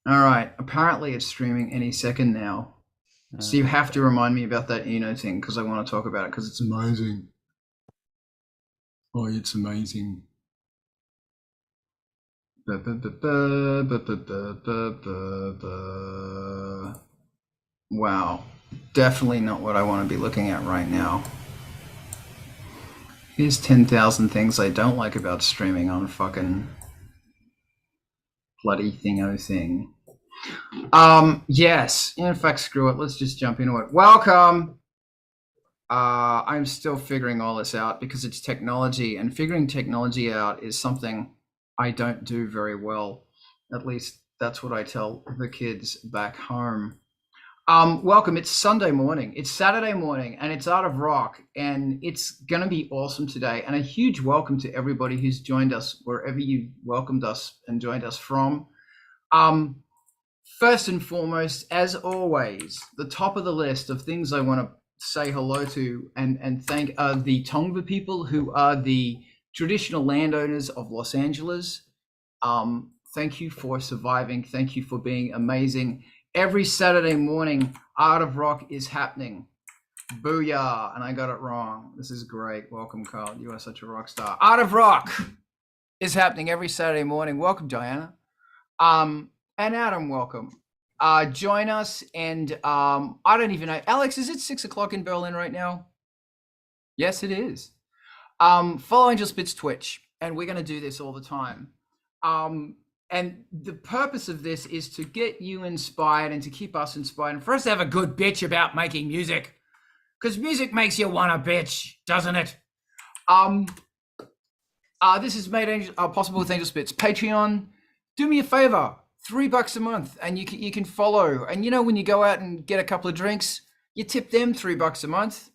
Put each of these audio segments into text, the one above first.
All right. Apparently it's streaming any second now. So you have to remind me about that Eno thing because I want to talk about it because it's amazing. Oh, it's amazing. Wow. Definitely not what I want to be looking at right now. Here's 10,000 things I don't like about streaming on fucking bloody thingo thing. Yes. In fact, screw it. Let's just jump into it. Welcome. I'm still figuring all this out because it's technology, and figuring technology out is something I don't do very well. At least that's what I tell the kids back home. Welcome. It's Sunday morning. It's Saturday morning, and it's Art of Rock, and it's going to be awesome today. And a huge welcome to everybody who's joined us wherever you welcomed us and joined us from. First and foremost, as always, the top of the list of things I want to say hello to and thank are the Tongva people, who are the traditional landowners of Los Angeles. Thank you for surviving. Thank you for being amazing. Every Saturday morning, Art of Rock is happening. Booyah. And I got it wrong. This is great. Welcome, Carl. You are such a rock star. Art of Rock is happening every Saturday morning. Welcome, Diana. And Adam, welcome. Join us. And I don't even know. Alex, is it 6 o'clock in Berlin right now? Yes, it is. Follow ANGELSPIT'S Twitch. And we're going to do this all the time. And the purpose of this is to get you inspired and to keep us inspired and for us to have a good bitch about making music, because music makes you want to bitch, doesn't it? This is made possible with ANGELSPIT'S Patreon. Do me a favor, $3 a month, and you can follow. And you know, when you go out and get a couple of drinks, you tip them $3 a month.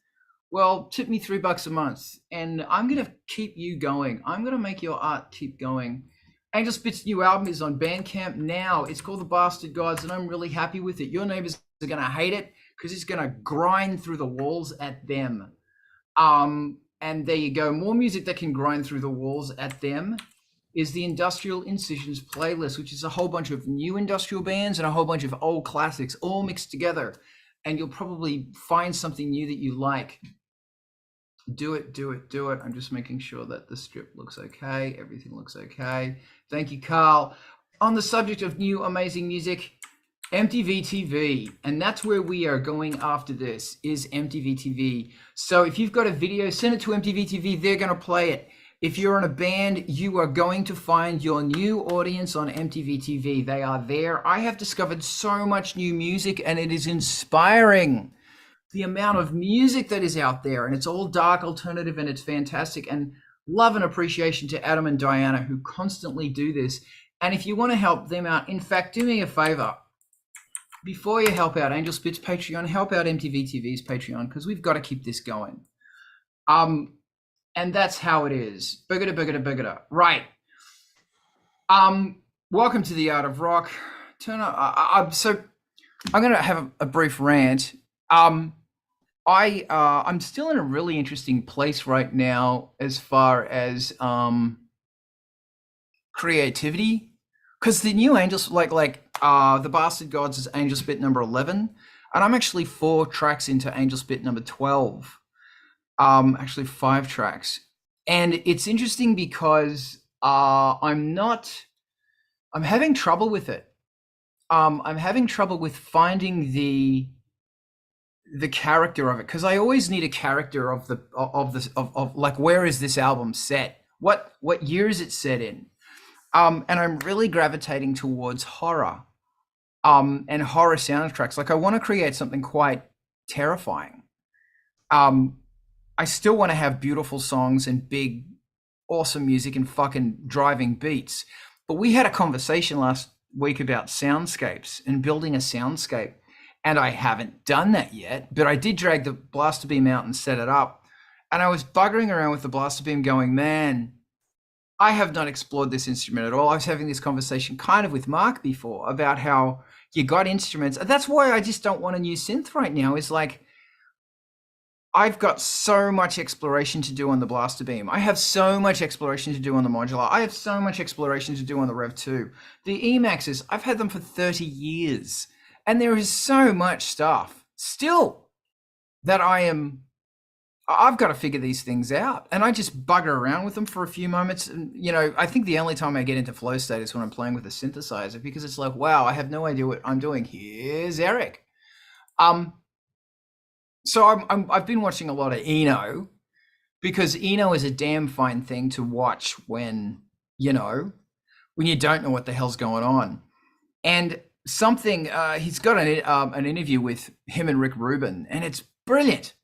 Well, tip me $3 a month, and I'm gonna keep you going. I'm gonna make your art keep going. ANGELSPIT'S new album is on BANDCAMP now. It's called The Bastard Gods, and I'm really happy with it. Your neighbors are going to hate it because it's going to grind through the walls at them. And there you go. More music that can grind through the walls at them is the Industrial Incisions playlist, which is a whole bunch of new industrial bands and a whole bunch of old classics all mixed together. And you'll probably find something new that you like. Do it, do it, do it. I'm just making sure that the strip looks okay. Everything looks okay. Thank you, Carl. On the subject of new amazing music, MTV TV, and that's where we are going after this, is MTV TV. So if you've got a video, send it to MTV TV. They're going to play it. If you're in a band, you are going to find your new audience on MTV TV. They are there. I have discovered so much new music, and it is inspiring. The amount of music that is out there, and it's all dark alternative, and it's fantastic. And love and appreciation to Adam and Diana, who constantly do this. And if you want to help them out, in fact, do me a favor. Before you help out ANGELSPIT'S Patreon, help out MTV TV's Patreon, because we've got to keep this going. And that's how it is. Boogada, boogada, boogada. Right. Welcome to the Art of Rock. So I'm going to have a brief rant. I'm still in a really interesting place right now as far as creativity, because the new Angels, like The Bastard Gods is ANGELSPIT number 11, and I'm actually 4 tracks into ANGELSPIT number 12. Actually 5 tracks, and it's interesting because I'm having trouble with it. I'm having trouble with finding the character of it, because I always need a character of like, where is this album set? What year is it set in? And I'm really gravitating towards horror, and horror soundtracks. Like, I want to create something quite terrifying. I still want to have beautiful songs and big, awesome music and fucking driving beats. But we had a conversation last week about soundscapes and building a soundscape. And I haven't done that yet, but I did drag the blaster beam out and set it up. And I was buggering around with the blaster beam going, man, I have not explored this instrument at all. I was having this conversation kind of with Mark before about how you got instruments. That's why I just don't want a new synth right now. Is like, I've got so much exploration to do on the blaster beam. I have so much exploration to do on the modular. I have so much exploration to do on the Rev 2. The Emaxes, I've had them for 30 years. And there is so much stuff still that I've got to figure these things out. And I just bugger around with them for a few moments. And, you know, I think the only time I get into flow state is when I'm playing with a synthesizer, because it's like, wow, I have no idea what I'm doing. Here's Eric. So I've been watching a lot of Eno, because Eno is a damn fine thing to watch when, you know, when you don't know what the hell's going on. And something, he's got an interview with him and Rick Rubin, and it's brilliant.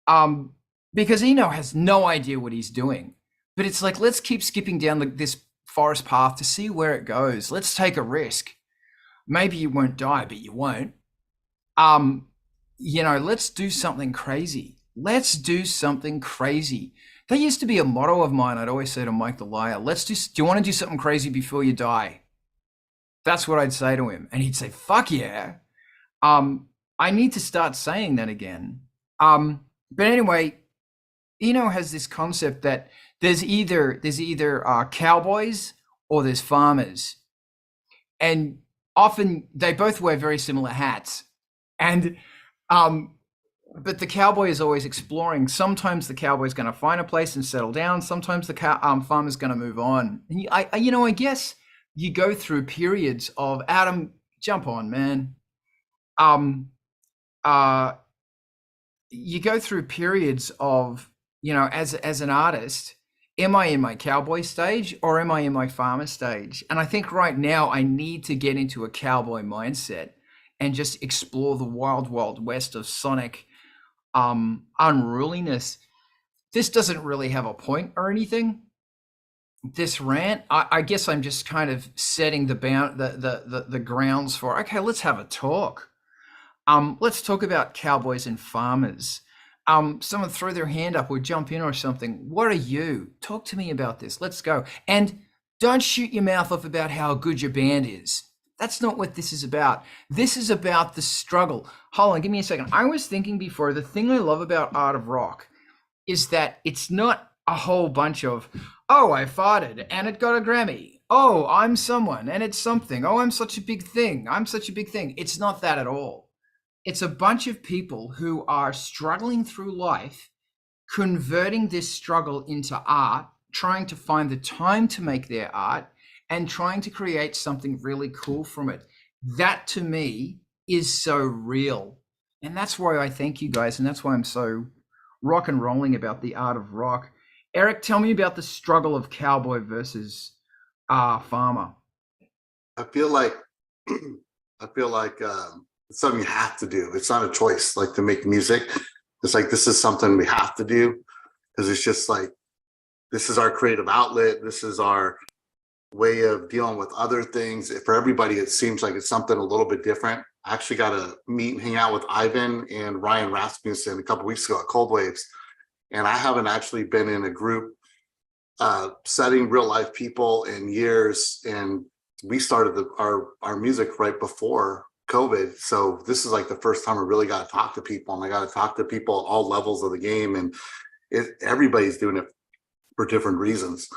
Because Eno has no idea what he's doing, but it's like, let's keep skipping down this forest path to see where it goes. Let's take a risk. Maybe you won't die, but you won't. You know, let's do something crazy. Let's do something crazy. That used to be a motto of mine. I'd always say to Mike the Liar, do you want to do something crazy before you die? That's what I'd say to him. And he'd say, fuck yeah. I need to start saying that again. But anyway, Eno has this concept that there's either cowboys or there's farmers. And often they both wear very similar hats. And but the cowboy is always exploring. Sometimes the cowboy's going to find a place and settle down. Sometimes the farmer's going to move on. And I guess you go through periods of, Adam, jump on, man. You go through periods of, you know, as an artist, am I in my cowboy stage or am I in my farmer stage? And I think right now I need to get into a cowboy mindset and just explore the wild, wild west of sonic unruliness. This doesn't really have a point or anything. This rant, I guess I'm just kind of setting the grounds for, okay, let's have a talk. Let's talk about cowboys and farmers. Someone throw their hand up or jump in or something. What are you? Talk to me about this. Let's go. And don't shoot your mouth off about how good your band is. That's not what this is about. This is about the struggle. Hold on, give me a second. I was thinking before, the thing I love about Art of Rock is that it's not a whole bunch of, oh, I farted and it got a Grammy. Oh, I'm someone and it's something. Oh, I'm such a big thing. I'm such a big thing. It's not that at all. It's a bunch of people who are struggling through life, converting this struggle into art, trying to find the time to make their art, and trying to create something really cool from it. That to me is so real. And that's why I thank you guys. And that's why I'm so rock and rolling about the Art of Rock. Eric, tell me about the struggle of cowboy versus farmer. I feel like it's something you have to do. It's not a choice, like to make music. It's like, this is something we have to do, because it's just like, this is our creative outlet. This is our way of dealing with other things. For everybody, it seems like it's something a little bit different. I actually got to meet and hang out with Ivan and Ryan Rasmussen a couple weeks ago at Cold Waves. And I haven't actually been in a group setting real life people in years. And we started our music right before COVID. So this is like the first time I really got to talk to people, and I got to talk to people at all levels of the game. And everybody's doing it for different reasons.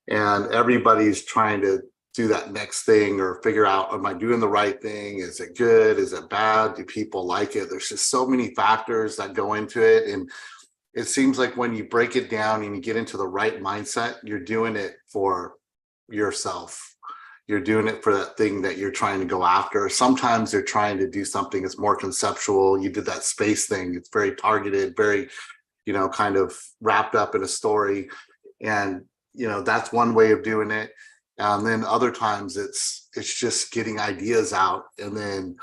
And everybody's trying to do that next thing or figure out, am I doing the right thing? Is it good? Is it bad? Do people like it? There's just so many factors that go into it. And it seems like when you break it down and you get into the right mindset, you're doing it for yourself. You're doing it for that thing that you're trying to go after. Sometimes you're trying to do something that's more conceptual. You did that space thing. It's very targeted, very, kind of wrapped up in a story. And, that's one way of doing it. And then other times it's just getting ideas out and then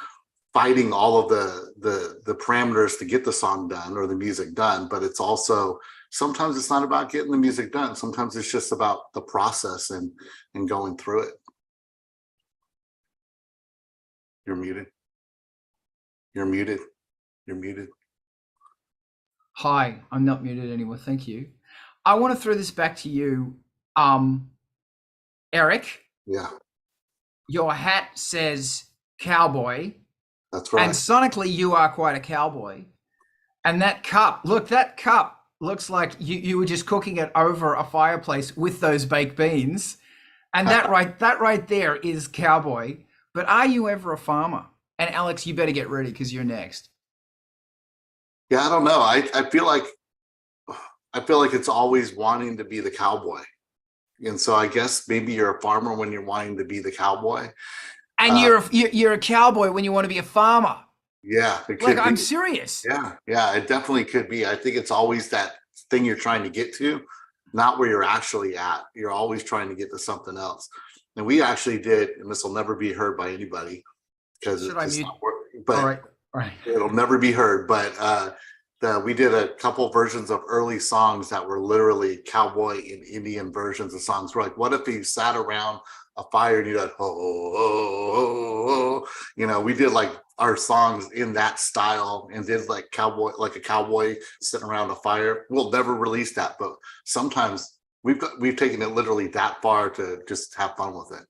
fighting all of the parameters to get the song done or the music done. But it's also, sometimes it's not about getting the music done. Sometimes it's just about the process and going through it. You're muted. You're muted. You're muted. Hi, I'm not muted anymore. Thank you. I want to throw this back to you, Eric. Yeah. Your hat says cowboy. That's right. And sonically, you are quite a cowboy. And that cup, look, that cup looks like you were just cooking it over a fireplace with those baked beans. And that right there is cowboy. But are you ever a farmer? And Alex, you better get ready because you're next. Yeah, I don't know. I feel like it's always wanting to be the cowboy. And so I guess maybe you're a farmer when you're wanting to be the cowboy. And you're a cowboy when you want to be a farmer. Yeah, it could Like, be. I'm serious. Yeah, it definitely could be. I think it's always that thing you're trying to get to, not where you're actually at. You're always trying to get to something else. And we actually did, and this will never be heard by anybody because it's not working. But all right. It'll never be heard. But we did a couple versions of early songs that were literally cowboy and Indian versions of songs. We're like, what if you sat around a fire and you did we did like our songs in that style and did like a cowboy sitting around a fire. We'll never release that, but sometimes we've taken it literally that far to just have fun with it.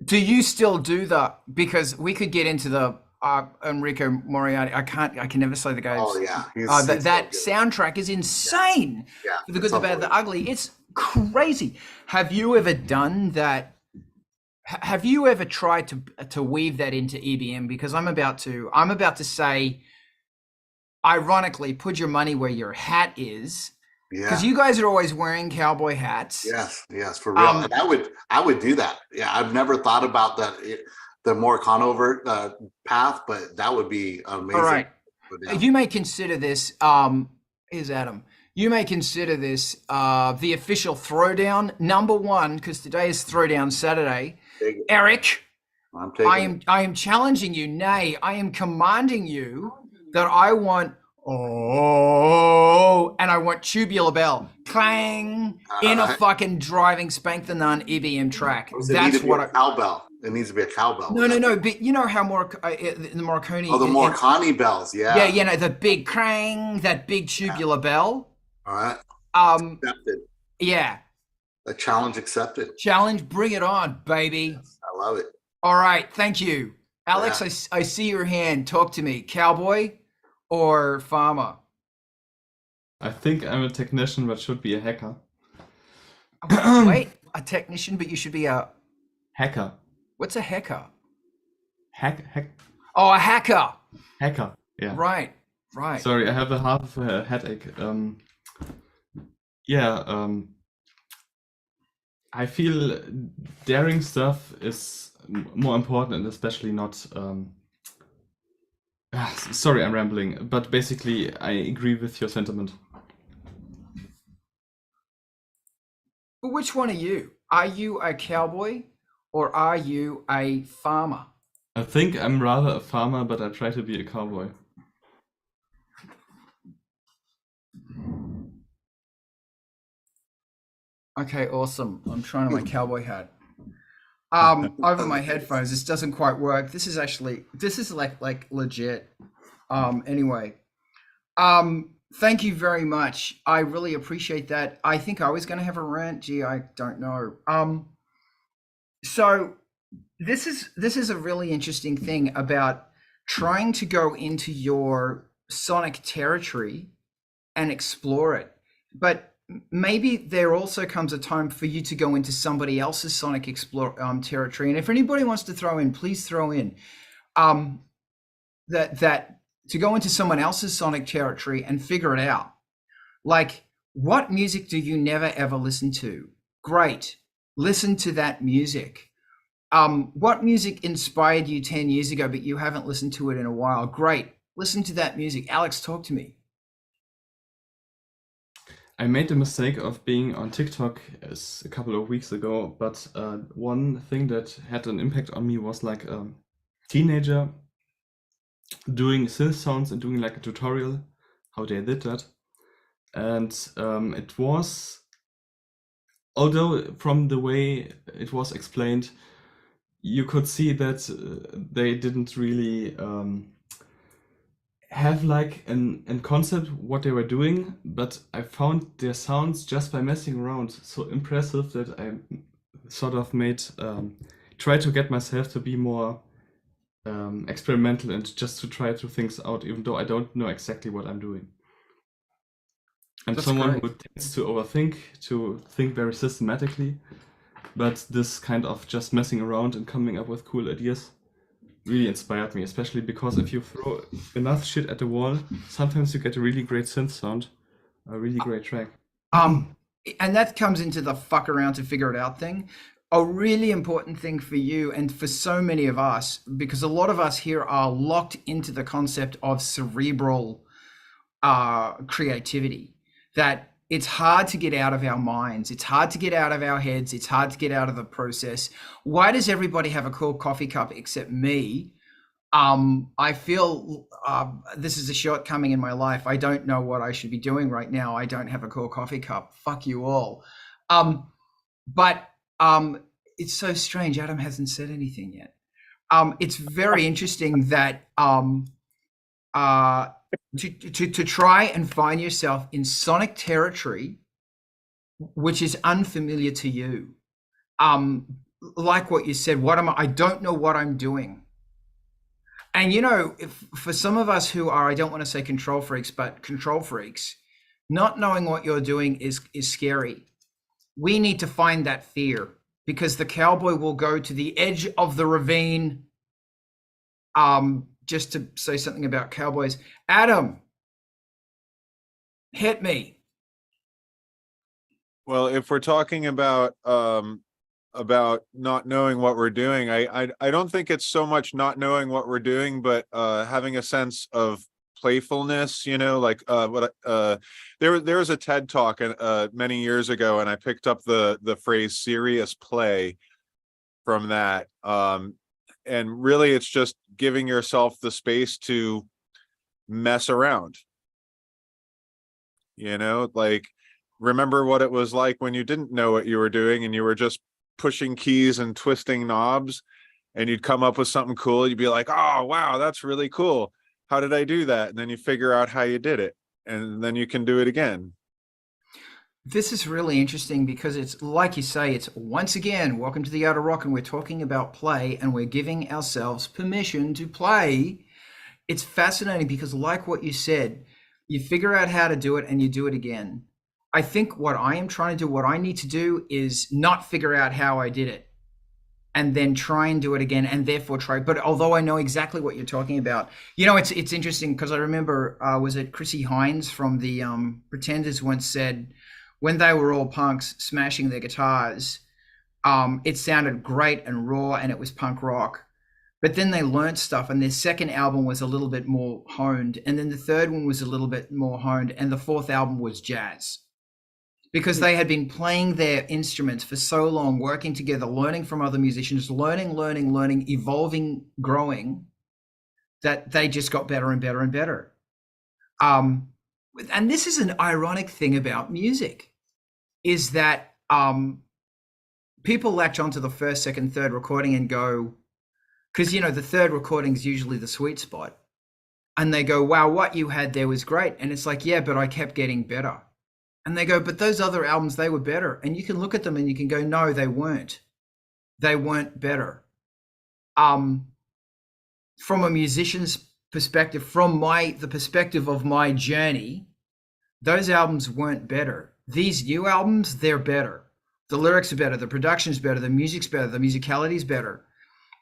Do you still do that? Because we could get into the Enrico Moriarty. I can never say the guy's. Oh yeah, that soundtrack is insane. Yeah, For the good, the bad, the ugly. It's crazy. Have you ever done that? Have you ever tried to weave that into EBM? Because I'm about to say, ironically, put your money where your hat is. Yeah. Because you guys are always wearing cowboy hats. Yes, for real. And I would do that. Yeah, I've never thought about that, the more conover path, but that would be amazing. All right. You may consider this. Here's Adam. You may consider this the official throwdown #1, because today is Throwdown Saturday. Eric, I am challenging you. Nay, I am commanding you that I want and I want tubular bell clang in a fucking driving spank the nun EBM track. That's what cowbell. It needs to be a cowbell. No. But you know how the Morricone. Oh, the Morricone bells. Yeah. Yeah. The big clang, that big tubular bell. All right. Accepted. Yeah. A challenge accepted. Challenge, bring it on, baby. Yes, I love it. All right, thank you. Alex, yeah. I see your hand. Talk to me. Cowboy or farmer? I think I'm a technician, but should be a hacker. Wait, a technician, but you should be a... Hacker. What's a hacker? Hack. Oh, a hacker. Hacker, yeah. Right. Sorry, I have a half of a headache. I feel daring stuff is more important, and especially not. Sorry, I'm rambling, but basically, I agree with your sentiment. But which one are you? Are you a cowboy or are you a farmer? I think I'm rather a farmer, but I try to be a cowboy. Okay, awesome. I'm trying on my cowboy hat. Over my headphones. This doesn't quite work. This is like legit. Anyway. Thank you very much. I really appreciate that. I think I was going to have a rant. Gee, I don't know. So this is a really interesting thing about trying to go into your sonic territory and explore it. But maybe there also comes a time for you to go into somebody else's sonic territory. And if anybody wants to throw in, please throw in that to go into someone else's sonic territory and figure it out. Like, what music do you never ever listen to? Great. Listen to that music. What music inspired you 10 years ago, but you haven't listened to it in a while? Great. Listen to that music. Alex, talk to me. I made the mistake of being on TikTok a couple of weeks ago, but one thing that had an impact on me was like a teenager doing synth sounds and doing like a tutorial how they did that. And it was, although from the way it was explained, you could see that they didn't really have like an concept what they were doing, but I found their sounds just by messing around so impressive that I sort of try to get myself to be more experimental and just to try to things out, even though I don't know exactly what I'm doing. I'm That's someone great. who tends to overthink, to think very systematically, but this kind of just messing around and coming up with cool ideas really inspired me, especially because if you throw enough shit at the wall, sometimes you get a really great synth sound, a really great track. And that comes into the fuck around to figure it out thing. A really important thing for you and for so many of us, because a lot of us here are locked into the concept of cerebral creativity, that it's hard to get out of our minds. It's hard to get out of our heads. It's hard to get out of the process. Why does everybody have a cool coffee cup except me? I feel this is a shortcoming in my life. I don't know what I should be doing right now. I don't have a cool coffee cup. Fuck you all. But it's so strange. Adam hasn't said anything yet. It's very interesting that to try and find yourself in sonic territory, which is unfamiliar to you. Like what you said, I don't know what I'm doing. And for some of us who are, I don't want to say control freaks, but control freaks, not knowing what you're doing is scary. We need to find that fear, because the cowboy will go to the edge of the ravine. Just to say something about Cowboys, Adam, hit me. Well, if we're talking about not knowing what we're doing, I don't think it's so much not knowing what we're doing, but having a sense of playfulness, like there was a TED talk many years ago, and I picked up the phrase serious play from that. And really it's just giving yourself the space to mess around, like remember what it was like when you didn't know what you were doing and you were just pushing keys and twisting knobs, and you'd come up with something cool. You'd be like, oh wow, that's really cool. How did I do that? And then you figure out how you did it, and then you can do it again. This is really interesting because it's like you say, it's once again, welcome to the Art of Rock, and we're talking about play, and we're giving ourselves permission to play. It's fascinating because, like what you said, you figure out how to do it and you do it again. I think what I am trying to do, what I need to do, is not figure out how I did it and then try and do it again, and therefore try. But although I know exactly what you're talking about, it's interesting because I remember, was it Chrissy Hines from the Pretenders once said, when they were all punks smashing their guitars, it sounded great and raw and it was punk rock. But then they learned stuff, and their second album was a little bit more honed. And then the third one was a little bit more honed. And the fourth album was jazz, because they had been playing their instruments for so long, working together, learning from other musicians, learning, evolving, growing, that they just got better and better and better. And this is an ironic thing about music, is that people latch onto the first, second, third recording and go, because the third recording is usually the sweet spot, and they go, wow, what you had there was great. And it's like, yeah, but I kept getting better. And they go, but those other albums, they were better. And you can look at them and you can go, no, they weren't better. From a musician's perspective, from the perspective of my journey, those albums weren't better. These new albums, they're better. The lyrics are better, the production's better, the music's better, the musicality's better.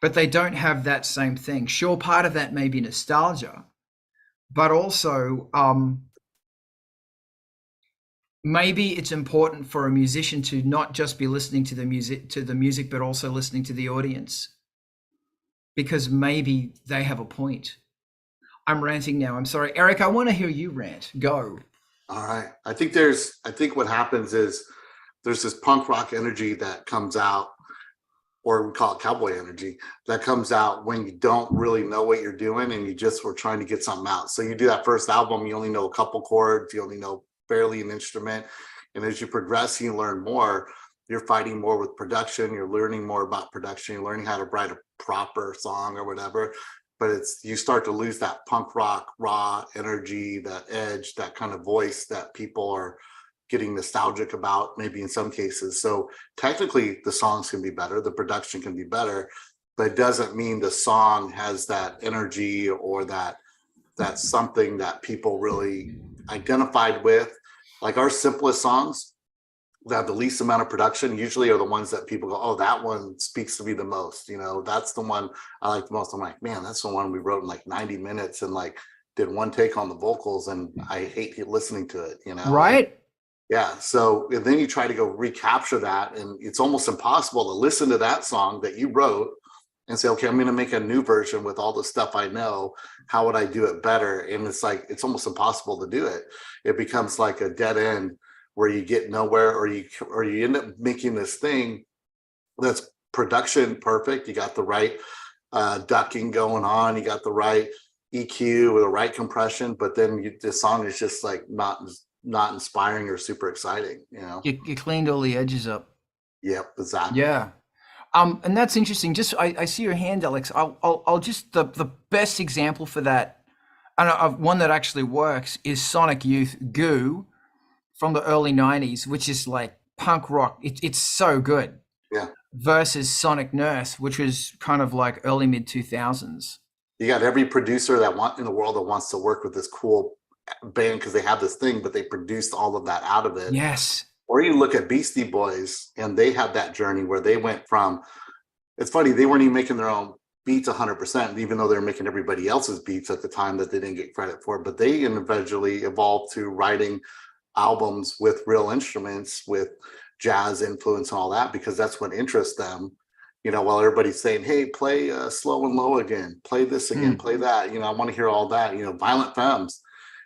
But they don't have that same thing. Sure, part of that may be nostalgia, but also maybe it's important for a musician to not just be listening to the music, but also listening to the audience, because maybe they have a point. I'm ranting now. I'm sorry, Eric. I want to hear you rant. Go. All right. I think what happens is there's this punk rock energy that comes out, or we call it cowboy energy, that comes out when you don't really know what you're doing and you just were trying to get something out. So you do that first album, you only know a couple chords, you only know barely an instrument. And as you progress, you learn more, you're fighting more with production, you're learning more about production, you're learning how to write a proper song or whatever. But you start to lose that punk rock, raw energy, that edge, that kind of voice that people are getting nostalgic about, maybe in some cases. So technically the songs can be better, the production can be better, but it doesn't mean the song has that energy or that's something that people really identified with. Like our simplest songs that have the least amount of production usually are the ones that people go, oh, that one speaks to me the most. You know, that's the one I like the most. I'm like, man, that's the one we wrote in like 90 minutes and like did one take on the vocals, and I hate listening to it, you know? Right. Yeah. So and then you try to go recapture that, and it's almost impossible to listen to that song that you wrote and say, okay, I'm going to make a new version with all the stuff I know. How would I do it better? And it's like, it's almost impossible to do it. It becomes like a dead end where you get nowhere, or you end up making this thing that's production perfect. You got the right ducking going on. You got the right EQ with the right compression, but then the song is just like not inspiring or super exciting, you know? You cleaned all the edges up. Yep, exactly. Yeah. And that's interesting. Just I see your hand, Alex. I'll just the best example for that, and one that actually works, is Sonic Youth Goo from the early 90s, which is like punk rock. It's so good. Yeah. Versus Sonic Nurse, which was kind of like early mid 2000s. You got every producer in the world that wants to work with this cool band because they have this thing, but they produced all of that out of it. Yes. Or you look at Beastie Boys, and they had that journey where they went from, it's funny, they weren't even making their own beats 100%, even though they were making everybody else's beats at the time that they didn't get credit for. But they eventually evolved to writing albums with real instruments, with jazz influence and all that, because that's what interests them. You know, while everybody's saying, hey, play Slow and Low again, play this again, play that. You know, I want to hear all that. You know, Violent Femmes.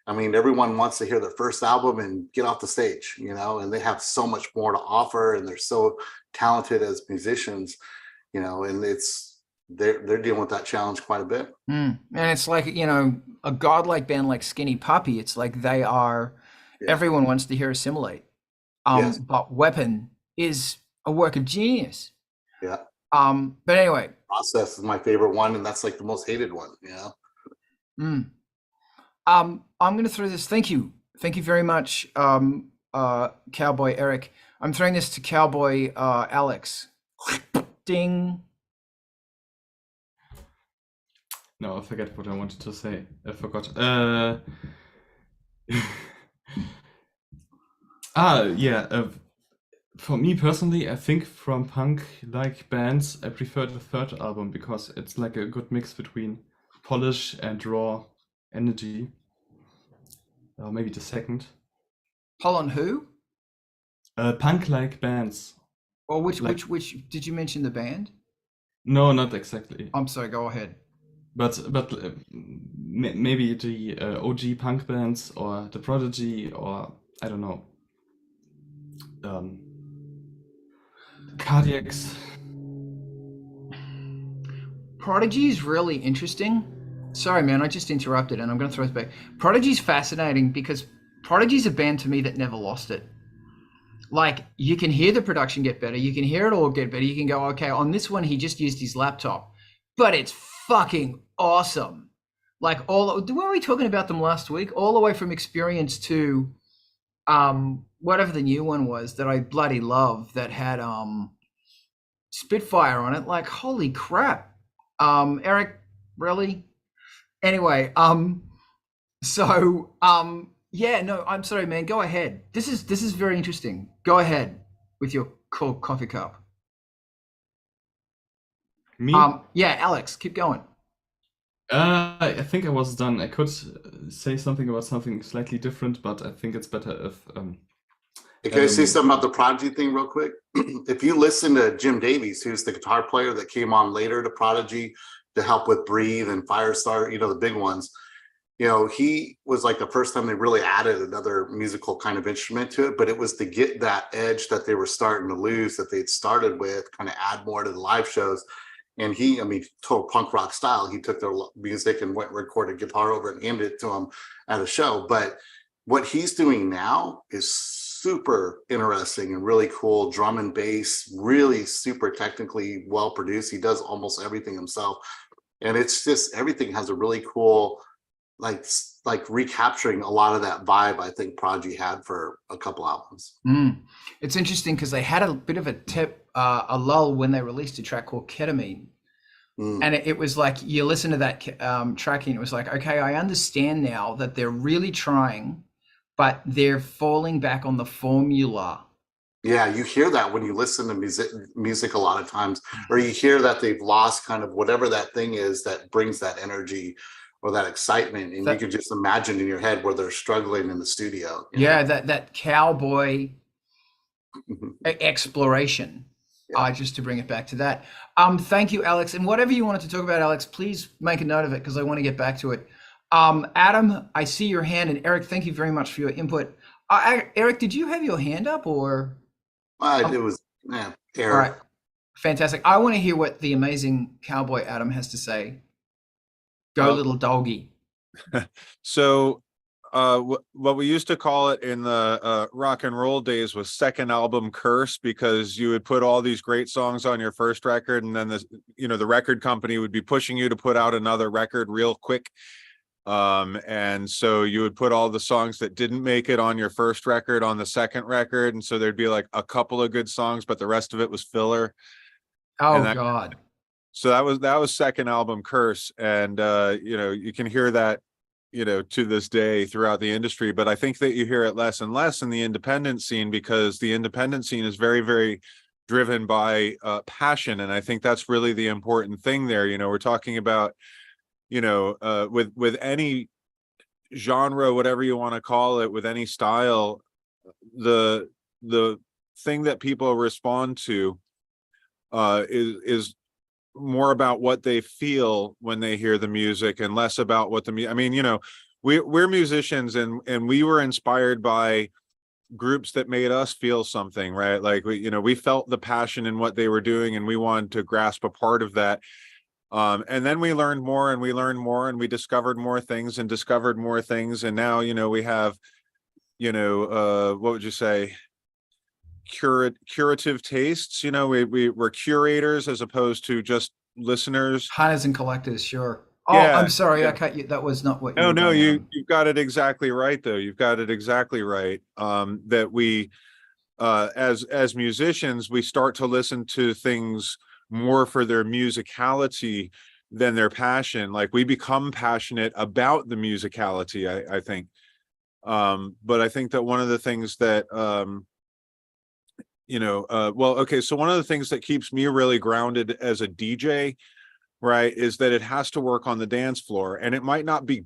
I mean, everyone wants to hear their first album and get off the stage, you know, and they have so much more to offer, and they're so talented as musicians, you know, and they're dealing with that challenge quite a bit. And it's like, you know, a godlike band like Skinny Puppy, it's like they are, everyone wants to hear Assimilate. Yes. But Weapon is a work of genius. Yeah. But anyway. Process is my favorite one, and that's like the most hated one, you know? I'm going to throw this. Thank you very much, Cowboy Eric. I'm throwing this to Cowboy Alex. Ding. No, I forget what I wanted to say. I forgot. For me personally, I think from punk-like bands, I prefer the third album because it's like a good mix between polish and raw energy. Maybe the second. Hold on, who? Punk-like bands. Or which did you mention the band? No, not exactly. I'm sorry, go ahead. But maybe the OG punk bands, or the Prodigy, or I don't know, Cardiacs. Prodigy is really interesting. Sorry, man, I just interrupted, and I'm going to throw it back. Prodigy's fascinating because Prodigy's a band to me that never lost it. Like, you can hear the production get better, you can hear it all get better, you can go, okay, on this one he just used his laptop, but it's fucking awesome. Like, weren't we talking about them last week? All the way from Experience to whatever the new one was that I bloody love, that had Spitfire on it. Like, holy crap. Eric, really? Anyway, yeah, no, I'm sorry, man. Go ahead. This is very interesting. Go ahead with your cool coffee cup. Me? Yeah, Alex, keep going. I think I was done. I could say something about something slightly different, but I think it's better if. Can I say something about the Prodigy thing real quick? If you listen to Jim Davies, who's the guitar player that came on later to Prodigy to help with Breathe and Firestar, you know, the big ones, you know, he was like the first time they really added another musical kind of instrument to it, but it was to get that edge that they were starting to lose, that they'd started with, kind of add more to the live shows. And he, I mean, total punk rock style, he took their music and went and recorded guitar over it and handed it to them at a show. But what he's doing now is super interesting and really cool. Drum and bass, really super technically well produced. He does almost everything himself. And it's just, everything has a really cool, like recapturing a lot of that vibe I think Prodigy had for a couple albums. It's interesting because they had a bit of a lull when they released a track called Ketamine. And it was like, you listen to that track and it was like, okay, I understand now that they're really trying but they're falling back on the formula. Yeah, you hear that when you listen to music a lot of times, or you hear that they've lost kind of whatever that thing is that brings that energy or that excitement, and you can just imagine in your head where they're struggling in the studio. Yeah, that cowboy exploration. Yeah. Just to bring it back to that. Thank you, Alex. And whatever you wanted to talk about, Alex, please make a note of it because I want to get back to it. Adam, I see your hand, and Eric, thank you very much for your input. Eric, did you have your hand up or? It was Eric. All right, fantastic. I want to hear what the amazing cowboy Adam has to say. Go, little doggy. So what we used to call it in the rock and roll days was second album curse, because you would put all these great songs on your first record, and then the record company would be pushing you to put out another record real quick. And so you would put all the songs that didn't make it on your first record on the second record, and so there'd be like a couple of good songs, but the rest of it was filler. Oh God. So that was second album curse, and you can hear that to this day throughout the industry, but I think that you hear it less and less in the independent scene, because the independent scene is very, very driven by passion, and I think that's really the important thing there. We're talking about with any genre, whatever you want to call it, with any style, the thing that people respond to is more about what they feel when they hear the music, and less about what we're musicians, and we were inspired by groups that made us feel something, right? Like we felt the passion in what they were doing, and we wanted to grasp a part of that. And then we learned more, and we learned more, and we discovered more things, and discovered more things, and now we have what would you say, curative tastes. We're curators as opposed to just listeners, Hunters and collectors. Sure. Oh, yeah, I'm sorry, I cut you. That was not what you no, were you've got it exactly right, though. You've got it exactly right. That we as musicians, we start to listen to things more for their musicality than their passion. Like, we become passionate about the musicality, I think. But I think that one of the things that so one of the things that keeps me really grounded as a DJ, right, is that it has to work on the dance floor, and it might not be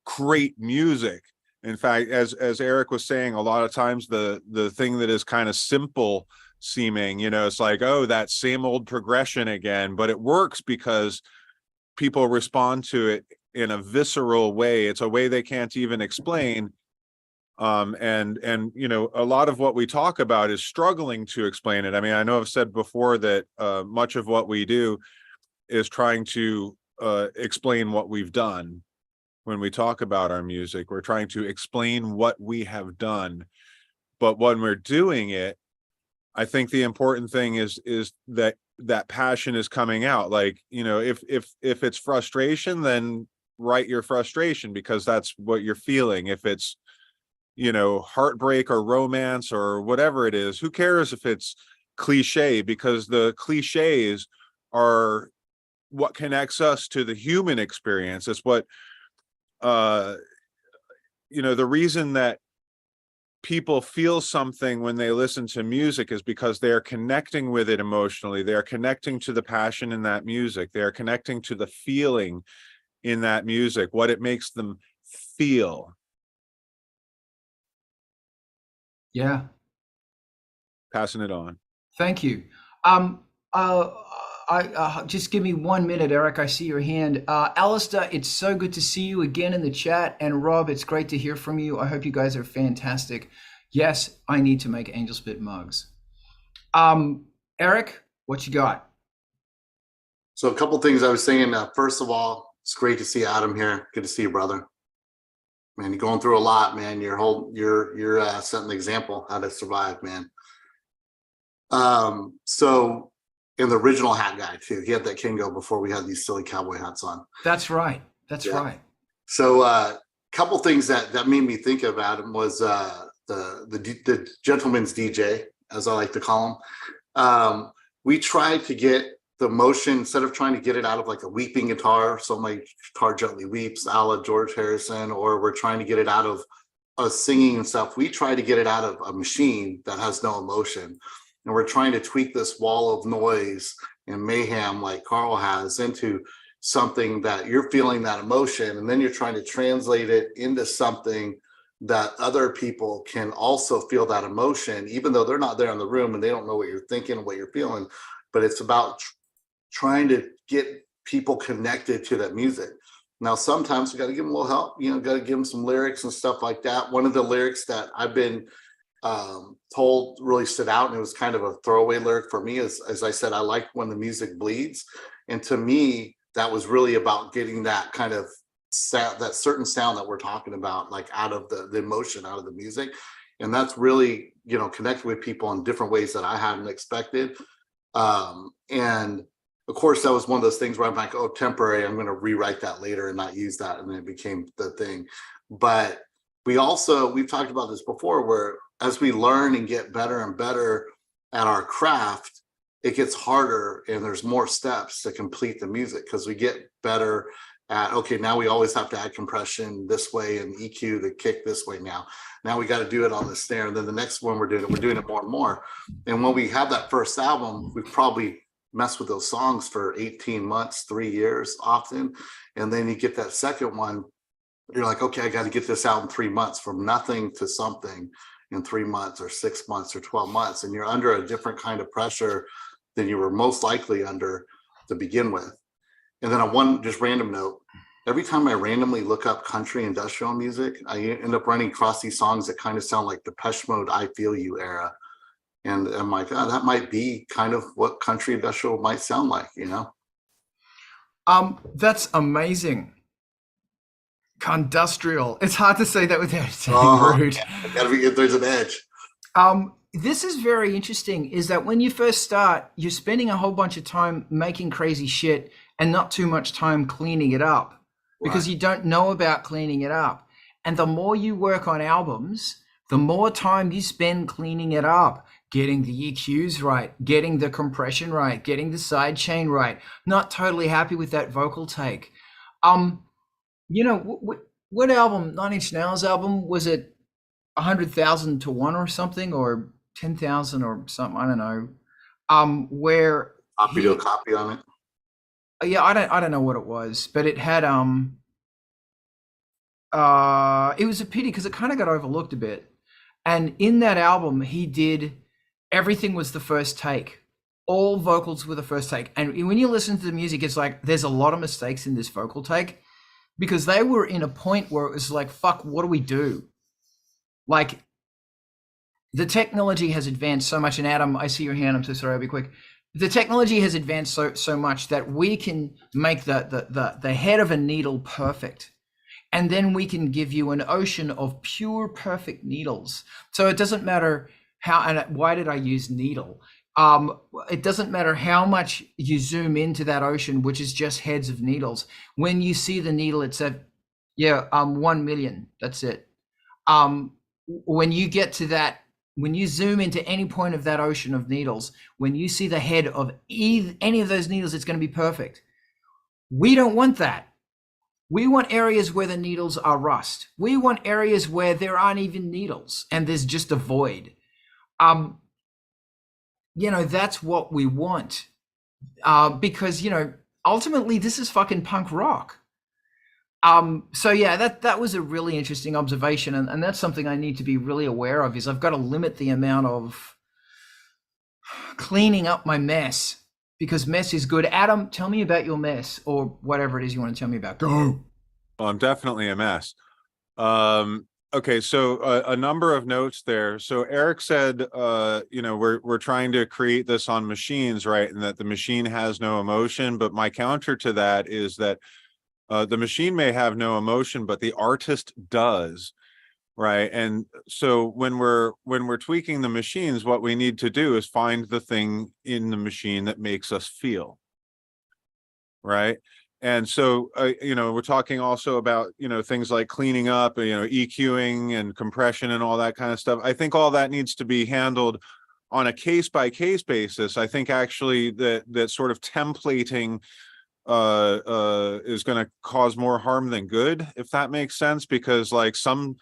great music. In fact, as Eric was saying, a lot of times the thing that is kind of simple seeming, it's like, oh, that same old progression again, but it works because people respond to it in a visceral way. It's a way they can't even explain. And a lot of what we talk about is struggling to explain it. I mean, I know I've said before that much of what we do is trying to explain what we've done. When we talk about our music, we're trying to explain what we have done. But when we're doing it, I think the important thing is that passion is coming out. Like, if it's frustration, then write your frustration, because that's what you're feeling. If it's heartbreak or romance or whatever it is, who cares if it's cliche, because the cliches are what connects us to the human experience. It's what the reason that people feel something when they listen to music is because they are connecting with it emotionally. They are connecting to the passion in that music. They are connecting to the feeling in that music, what it makes them feel. Yeah. Passing it on. Thank you. Just give me 1 minute, Eric. I see your hand. Alistair, it's so good to see you again in the chat. And Rob, it's great to hear from you. I hope you guys are fantastic. Yes, I need to make Angel Spit mugs. Eric, what you got? So a couple things I was saying. First of all, it's great to see Adam here. Good to see you, brother. Man, you're going through a lot, man. You're setting the example how to survive, man. So. And the original hat guy too. He had that Kingo before we had these silly cowboy hats on. That's right. That's right. So couple things that made me think of Adam was the gentleman's DJ, as I like to call him. We tried to get the motion, instead of trying to get it out of like a weeping guitar, so my guitar gently weeps, a la George Harrison, or we're trying to get it out of us singing and stuff, we try to get it out of a machine that has no emotion. And we're trying to tweak this wall of noise and mayhem like Carl has into something that you're feeling that emotion. And then you're trying to translate it into something that other people can also feel that emotion, even though they're not there in the room and they don't know what you're thinking and what you're feeling. But it's about trying to get people connected to that music. Now, sometimes we got to give them a little help, you know, got to give them some lyrics and stuff like that. One of the lyrics that I've been told really stood out, and it was kind of a throwaway lyric for me, is, as I said, I like when the music bleeds. And to me, that was really about getting that kind of sound, that certain sound that we're talking about, like out of the emotion, out of the music. And that's really, you know, connected with people in different ways that I hadn't expected. And of course, that was one of those things where I'm like, oh, temporary, I'm going to rewrite that later and not use that. And then it became the thing. But we've talked about this before, where as we learn and get better and better at our craft, it gets harder and there's more steps to complete the music, because we get better at, okay, now we always have to add compression this way and EQ the kick this way now. Now we got to do it on the snare. And then the next one we're doing it more and more. And when we have that first album, we've probably mess with those songs for 18 months, 3 years often. And then you get that second one, you're like, okay, I got to get this out in 3 months, from nothing to something in 3 months or 6 months or 12 months. And you're under a different kind of pressure than you were most likely under to begin with. And then on one just random note, every time I randomly look up country industrial music, I end up running across these songs that kind of sound like Depeche Mode, I Feel You era. And I'm like, oh, that might be kind of what country industrial might sound like, you know? That's amazing. Condustrial. It's hard to say that without saying rude. Yeah, gotta be, if there's an edge. This is very interesting, is that when you first start, you're spending a whole bunch of time making crazy shit and not too much time cleaning it up, because you don't know about cleaning it up. And the more you work on albums, the more time you spend cleaning it up, getting the EQs right, getting the compression right, getting the side chain right. Not totally happy with that vocal take. You know, what album, 9 Inch Nails album, was it 100,000 to 1 or something, or 10,000 or something? I don't know. Where Copy to a copy on it. Yeah, I don't know what it was, but it had it was a pity because it kind of got overlooked a bit. And in that album, he did everything was the first take. All vocals were the first take. And when you listen to the music, it's like there's a lot of mistakes in this vocal take, because they were in a point where it was like, fuck, what do we do? Like, the technology has advanced so much. And Adam, I see your hand. I'm so sorry. I'll be quick. The technology has advanced so much that we can make the head of a needle perfect. And then we can give you an ocean of pure perfect needles. So it doesn't matter how, and why did I use needle? It doesn't matter how much you zoom into that ocean, which is just heads of needles. When you see the needle, it's 1 million. That's it. When you get to that, when you zoom into any point of that ocean of needles, when you see the head of any of those needles, it's going to be perfect. We don't want that. We want areas where the needles are rust. We want areas where there aren't even needles and there's just a void. You know, that's what we want. Because, you know, ultimately this is fucking punk rock. So yeah, that was a really interesting observation. And that's something I need to be really aware of, is I've got to limit the amount of cleaning up my mess, because mess is good. Adam, tell me about your mess, or whatever it is you want to tell me about. Go. Well, I'm definitely a mess. Okay, so a number of notes there. So Eric said, you know, we're trying to create this on machines, right? And that the machine has no emotion. But my counter to that is that the machine may have no emotion, but the artist does, right? And so when we're tweaking the machines, what we need to do is find the thing in the machine that makes us feel, right? And so, you know, we're talking also about, you know, things like cleaning up, you know, EQing and compression and all that kind of stuff. I think all that needs to be handled on a case by case basis. I think actually that sort of templating is going to cause more harm than good, if that makes sense, because like some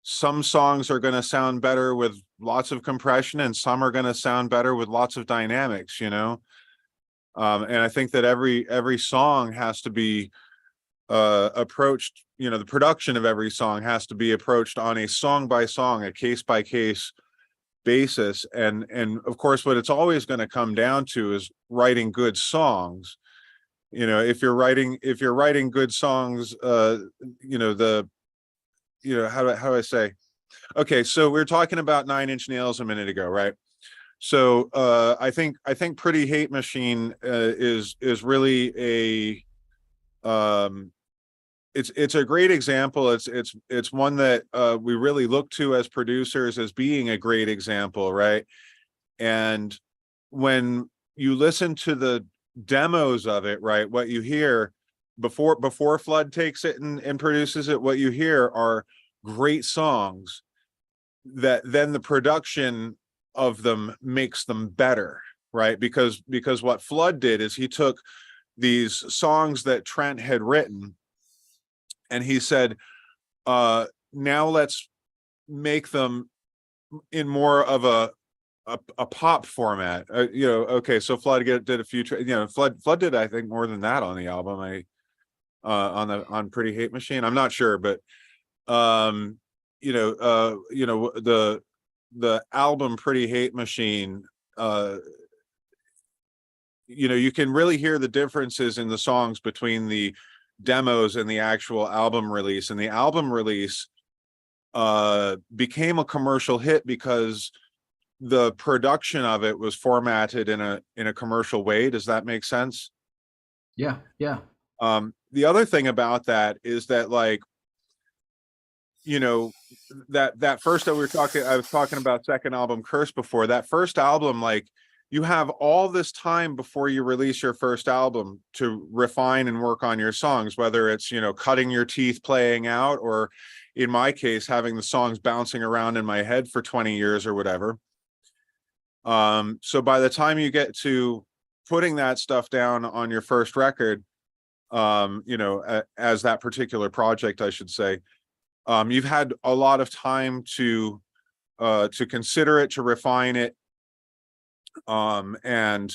some songs are going to sound better with lots of compression and some are going to sound better with lots of dynamics, you know. And I think that every song has to be approached, you know, the production of every song has to be approached on a song by song, a case by case basis. And of course, what it's always going to come down to is writing good songs. You know, if you're writing good songs, you know, how do I say? Okay, so we were talking about Nine Inch Nails a minute ago, right? So I think Pretty Hate Machine is really a it's a great example. It's one that we really look to as producers as being a great example, right? And when you listen to the demos of it, right, what you hear before Flood takes it and produces it, what you hear are great songs that then the production of them makes them better, right? Because what Flood did is he took these songs that Trent had written and he said, now let's make them in more of a pop format. You know, okay, so Flood did a few, you know, Flood did, I think, more than that on the album. On Pretty Hate Machine. I'm not sure, but you know, the album Pretty Hate Machine, you know, you can really hear the differences in the songs between the demos and the actual album release. And the album release became a commercial hit because the production of it was formatted in a commercial way. Does that make sense? Yeah. The other thing about that is that, like, you know, that first that I was talking about second album Curse before. That first album, like, you have all this time before you release your first album to refine and work on your songs, whether it's, you know, cutting your teeth playing out, or in my case, having the songs bouncing around in my head for 20 years or whatever. So by the time you get to putting that stuff down on your first record, you know, as that particular project, I should say, you've had a lot of time to consider it, to refine it, and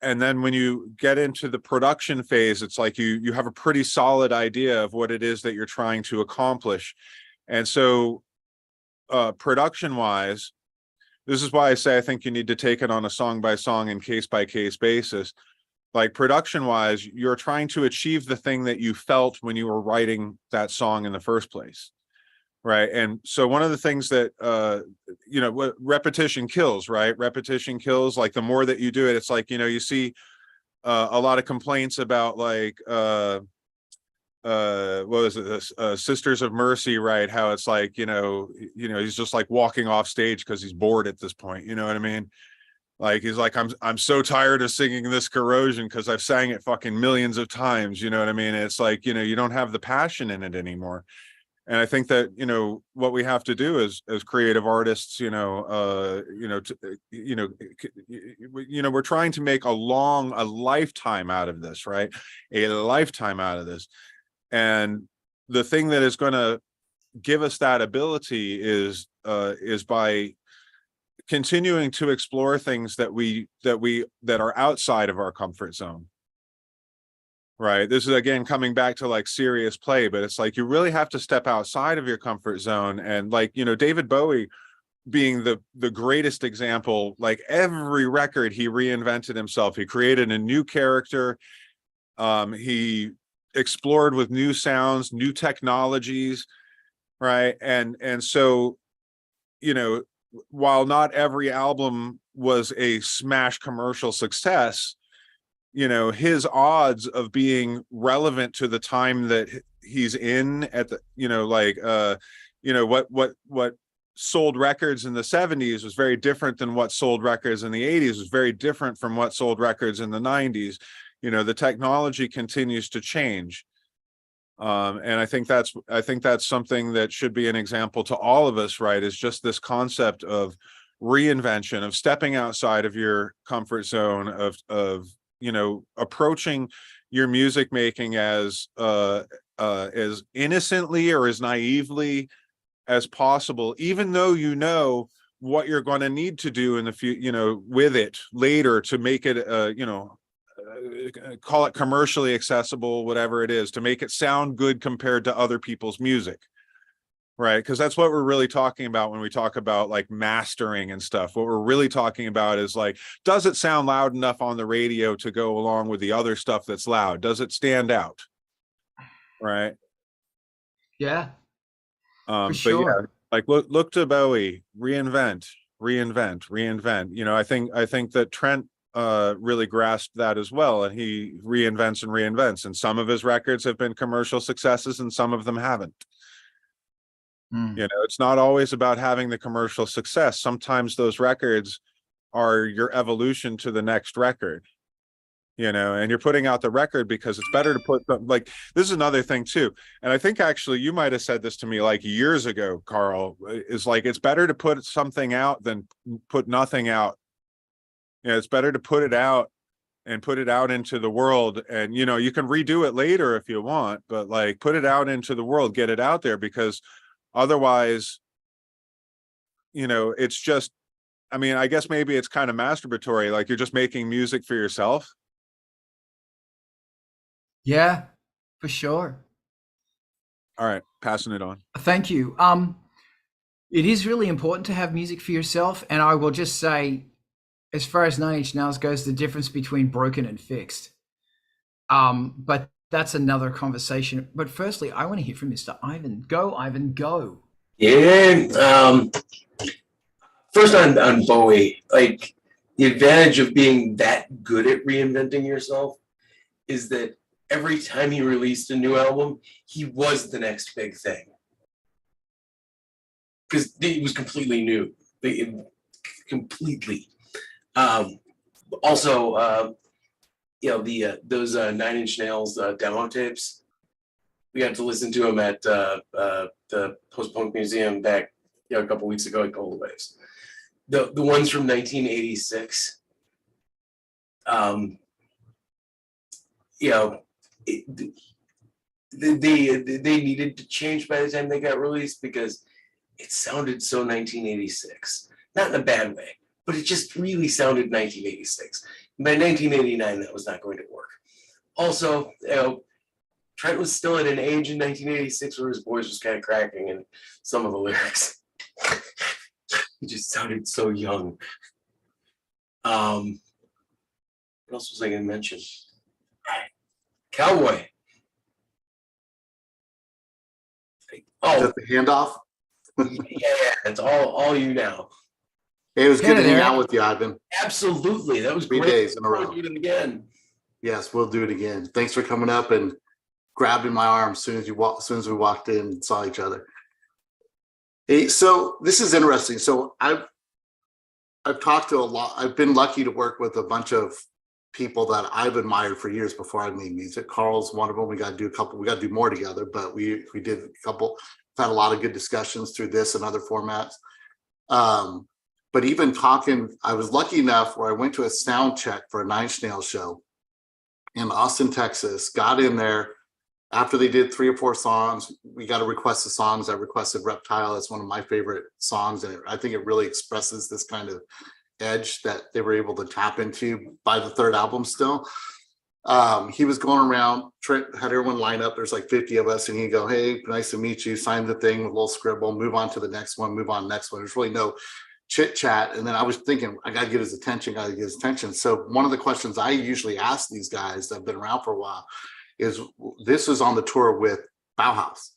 then when you get into the production phase, it's like you have a pretty solid idea of what it is that you're trying to accomplish. And so production wise, this is why I say I think you need to take it on a song by song and case by case basis. Like, production wise, you're trying to achieve the thing that you felt when you were writing that song in the first place, right? And so one of the things that you know, what repetition kills, right? Repetition kills. Like, the more that you do it, it's like, you know, you see a lot of complaints about, like, what was it, this Sisters of Mercy, right? How it's like, you know, he's just like walking off stage because he's bored at this point, you know what I mean? Like, he's like, I'm so tired of singing this Corrosion because I've sang it fucking millions of times, you know what I mean? And it's like, you know, you don't have the passion in it anymore. And I think that, you know, what we have to do as creative artists, you know, we're trying to make a lifetime out of this, right? A lifetime out of this. And the thing that is going to give us that ability is by continuing to explore things that are outside of our comfort zone, right? This is, again, coming back to, like, serious play, but it's like you really have to step outside of your comfort zone. And, like, you know, David Bowie being the greatest example, like, every record he reinvented himself. He created a new character. He explored with new sounds, new technologies, right? And so, you know, while not every album was a smash commercial success, you know, his odds of being relevant to the time that he's in at the, you know, like, you know, what sold records in the 70s was very different than what sold records in the 80s, was very different from what sold records in the 90s. You know, the technology continues to change. And I think that's something that should be an example to all of us, right? Is just this concept of reinvention, of stepping outside of your comfort zone, of you know, approaching your music making as a as innocently or as naively as possible, even though you know what you're going to need to do in the future, you know, with it later to make it, you know, call it commercially accessible, whatever it is, to make it sound good compared to other people's music. Right, because that's what we're really talking about when we talk about like mastering and stuff. What we're really talking about is like, does it sound loud enough on the radio to go along with the other stuff that's loud? Does it stand out? Right. Yeah, for But sure. yeah, like look to Bowie, reinvent. You know, I think that Trent really grasped that as well, and he reinvents, and some of his records have been commercial successes and some of them haven't. Mm. You know, it's not always about having the commercial success. Sometimes those records are your evolution to the next record, you know, and you're putting out the record because it's better to put like, this is another thing too. And I think actually you might have said this to me like years ago, Carl, is like, it's better to put something out than put nothing out. You know, it's better to put it out and put it out into the world, and, you know, you can redo it later if you want, but like put it out into the world, get it out there, because otherwise, you know, it's just, I mean, I guess maybe it's kind of masturbatory, like you're just making music for yourself. Yeah, for sure. All right, passing it on. Thank you. It is really important to have music for yourself, and I will just say, as far as 9 Inch Nails goes, the difference between broken and fixed. But that's another conversation. But firstly, I want to hear from Mr. Ivan. Go, Ivan, go. Yeah. First on Bowie, like the advantage of being that good at reinventing yourself is that every time he released a new album, he was the next big thing. Because it was completely new. Completely. Also, you know, those 9 Inch Nails demo tapes, we got to listen to them at the Post-Punk Museum back, you know, a couple weeks ago at Gold Waves. The ones from 1986, you know, they needed to change by the time they got released because it sounded so 1986. Not in a bad way, but it just really sounded 1986. By 1989, that was not going to work. Also, you know, Trent was still at an age in 1986 where his voice was kind of cracking in some of the lyrics. He just sounded so young. What else was I going to mention? Cowboy. Oh, Just the handoff. yeah, it's all you now. Hey, it was good to hang there. out with you, Ivan. Absolutely, that was 3 great. days in a row. We'll do it again. Yes, we'll do it again. Thanks for coming up and grabbing my arm as soon as we walked in and saw each other. Hey, so this is interesting. So I've talked to a lot. I've been lucky to work with a bunch of people that I've admired for years before I made music. Carl's one of them. We got to do a couple. We got to do more together, but we did a couple. We've had a lot of good discussions through this and other formats. But even talking, I was lucky enough where I went to a sound check for a 9 Inch Nails show in Austin, Texas. Got in there after they did 3 or 4 songs. We got to request the songs. I requested Reptile. It's one of my favorite songs, and I think it really expresses this kind of edge that they were able to tap into by the 3rd album still. He was going around, Trent had everyone line up. There's like 50 of us, and he'd go, "Hey, nice to meet you." Sign the thing with a little scribble, move on to the next one, move on to the next one. There's really no chit chat. And then I was thinking, I got to get his attention, So one of the questions I usually ask these guys that have been around for a while is, this is on the tour with Bauhaus,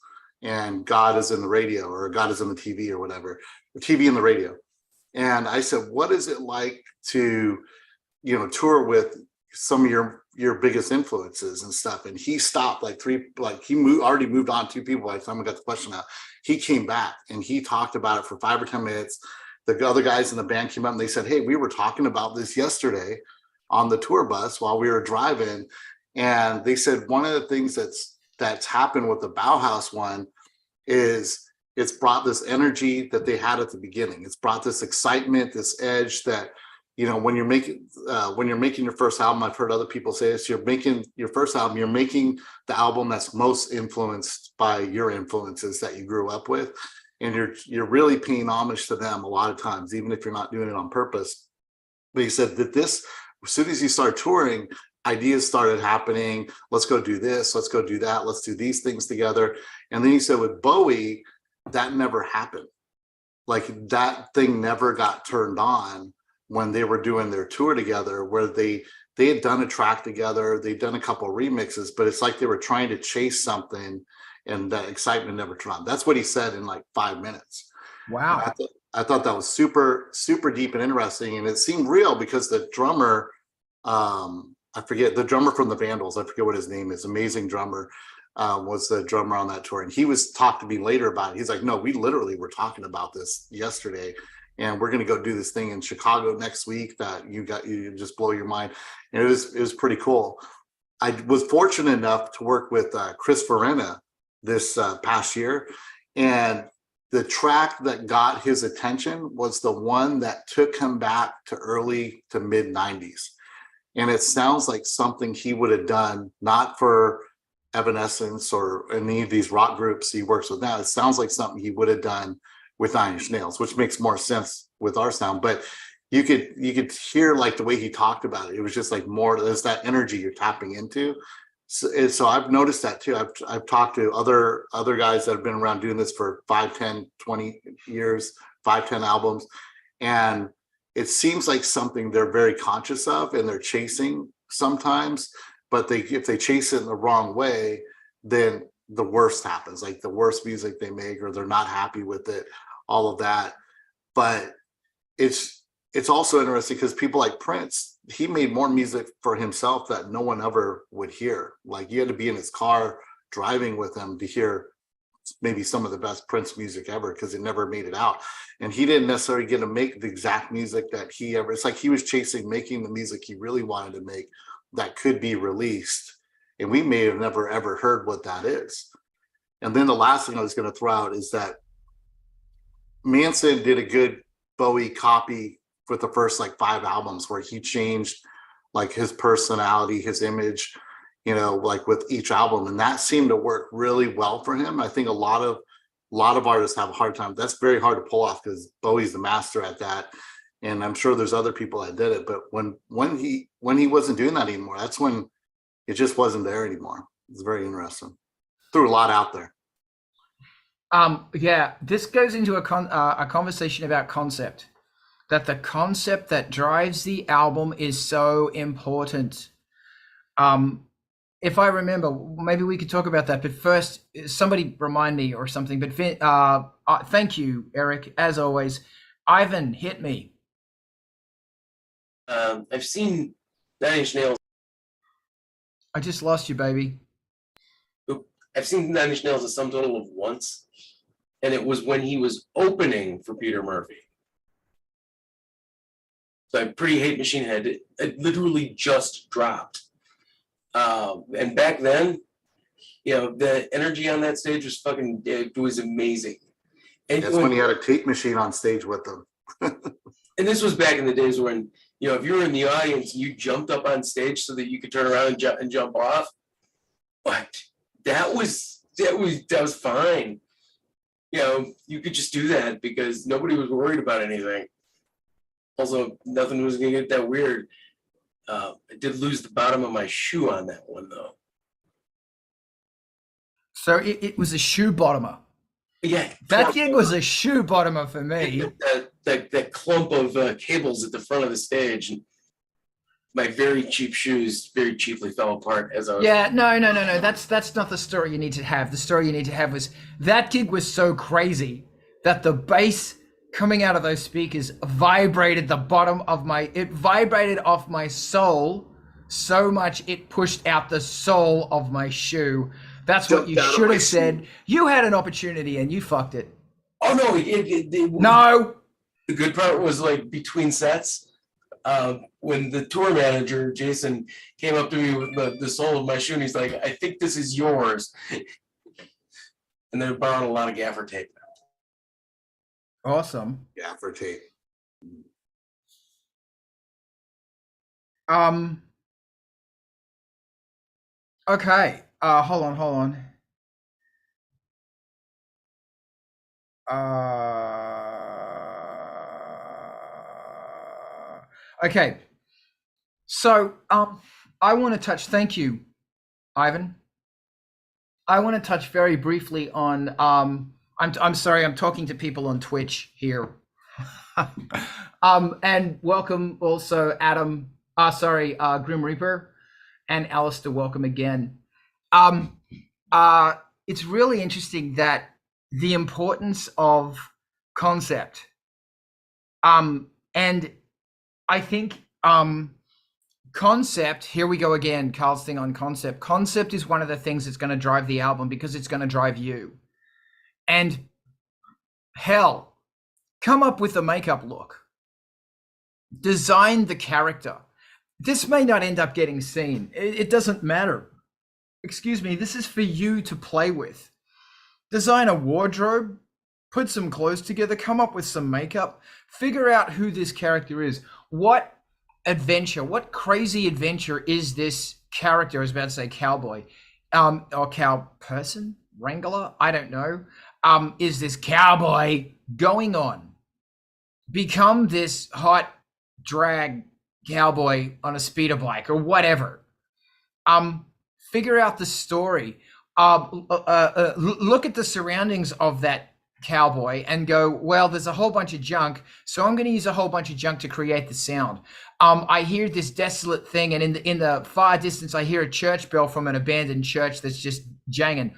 and God is in the radio, or God is in the TV, or whatever, the TV and the radio. And I said, what is it like to, you know, tour with some of your biggest influences and stuff? And he stopped already moved on 2 people by the time I got the question out. He came back and he talked about it for 5 or 10 minutes. The other guys in the band came up and they said, "Hey, we were talking about this yesterday on the tour bus while we were driving." And they said one of the things that's happened with the Bauhaus one is it's brought this energy that they had at the beginning. It's brought this excitement, this edge that you know, when you're making your first album, I've heard other people say this, you're making your first album, you're making the album that's most influenced by your influences that you grew up with. And you're really paying homage to them a lot of times, even if you're not doing it on purpose. But he said that as soon as you start touring, ideas started happening. Let's go do this, let's go do that, let's do these things together. And then he said with Bowie, that never happened. Like that thing never got turned on when they were doing their tour together, where they had done a track together, they'd done a couple of remixes, but it's like they were trying to chase something and that excitement never turned on. That's what he said in like 5 minutes. Wow. I thought that was super, super deep and interesting. And it seemed real because the drummer, I forget, the drummer from the Vandals, I forget what his name is, amazing drummer, was the drummer on that tour. And he was talked to me later about it. He's like, no, we literally were talking about this yesterday. And we're going to go do this thing in Chicago next week that you just blow your mind. And it was pretty cool. I was fortunate enough to work with Chris Farina this past year. And the track that got his attention was the one that took him back to early to mid 90s. And it sounds like something he would have done, not for Evanescence or any of these rock groups he works with now. It sounds like something he would have done with Nine Inch Nails, which makes more sense with our sound. But you could hear like the way he talked about it. It was just like more, there's that energy you're tapping into. So I've noticed that too. I've talked to other guys that have been around doing this for 5, 10, 20 years, 5, 10 albums. And it seems like something they're very conscious of and they're chasing sometimes, but if they chase it in the wrong way, then the worst happens, like the worst music they make, or they're not happy with it, all of that. But it's also interesting because people like Prince, he made more music for himself that no one ever would hear. Like you had to be in his car driving with him to hear maybe some of the best Prince music ever, because it never made it out. And he didn't necessarily get to make the exact music that he ever, it's like he was chasing making the music he really wanted to make that could be released. And we may have never ever heard what that is. And then the last thing I was going to throw out is that Manson did a good Bowie copy with the first like 5 albums, where he changed like his personality, his image, you know, like with each album. And that seemed to work really well for him. I think a lot of artists have a hard time. That's very hard to pull off because Bowie's the master at that. And I'm sure there's other people that did it. But when he wasn't doing that anymore, that's when it just wasn't there anymore. It's very interesting. Threw a lot out there. Yeah, this goes into a conversation about concept. That the concept that drives the album is so important. If I remember, maybe we could talk about that. But first, somebody remind me or something. But thank you, Eric, as always. Ivan, hit me. I've seen Nine Inch Nails. I just lost you, baby. I've seen Nine Inch Nails a sum total of once, and it was when he was opening for Peter Murphy. So I pretty hate Machine Head. It literally just dropped. And back then, you know, the energy on that stage was it was amazing. And that's when he had a tape machine on stage with them. And this was back in the days when, you know, if you were in the audience, you jumped up on stage so that you could turn around and jump off. But that was fine. You know, you could just do that because nobody was worried about anything. Also, nothing was gonna get that weird. I did lose the bottom of my shoe on that one though. So it was a shoe bottomer. Yeah, that gig was a shoe bottomer for me. That clump of cables at the front of the stage, and my very cheap shoes very cheaply fell apart as I was. Yeah, no. That's not the story you need to have. The story you need to have was that gig was so crazy that the bass coming out of those speakers vibrated it vibrated off my sole so much it pushed out the sole of my shoe. That's what you should have said. You had an opportunity and you fucked it. Oh no, no. The good part was like between sets, when the tour manager Jason came up to me with the sole of my shoe and he's like, "I think this is yours," and they borrowed a lot of gaffer tape. Awesome. Gaffer tape. Okay. Hold on. Okay. So, I want to touch. Thank you, Ivan. I want to touch very briefly on. I'm sorry. I'm talking to people on Twitch here. And welcome also Adam. Grim Reaper, and Alistair. Welcome again. It's really interesting that the importance of concept. And I think concept, here we go again, Carl's thing on concept. Concept is one of the things that's going to drive the album because it's going to drive you. And hell, come up with a makeup look. Design the character. This may not end up getting seen. It doesn't matter. Excuse me, this is for you to play with. Design a wardrobe, put some clothes together, come up with some makeup, figure out who this character is. What adventure, what crazy adventure is this character? I was about to say cowboy, or cow person, wrangler, I don't know. Is this cowboy going on? Become this hot drag cowboy on a speeder bike or whatever. Figure out the story. Look at the surroundings of that cowboy and go, well, there's a whole bunch of junk, so I'm going to use a whole bunch of junk to create the sound. I hear this desolate thing, and in the far distance, I hear a church bell from an abandoned church that's just janging.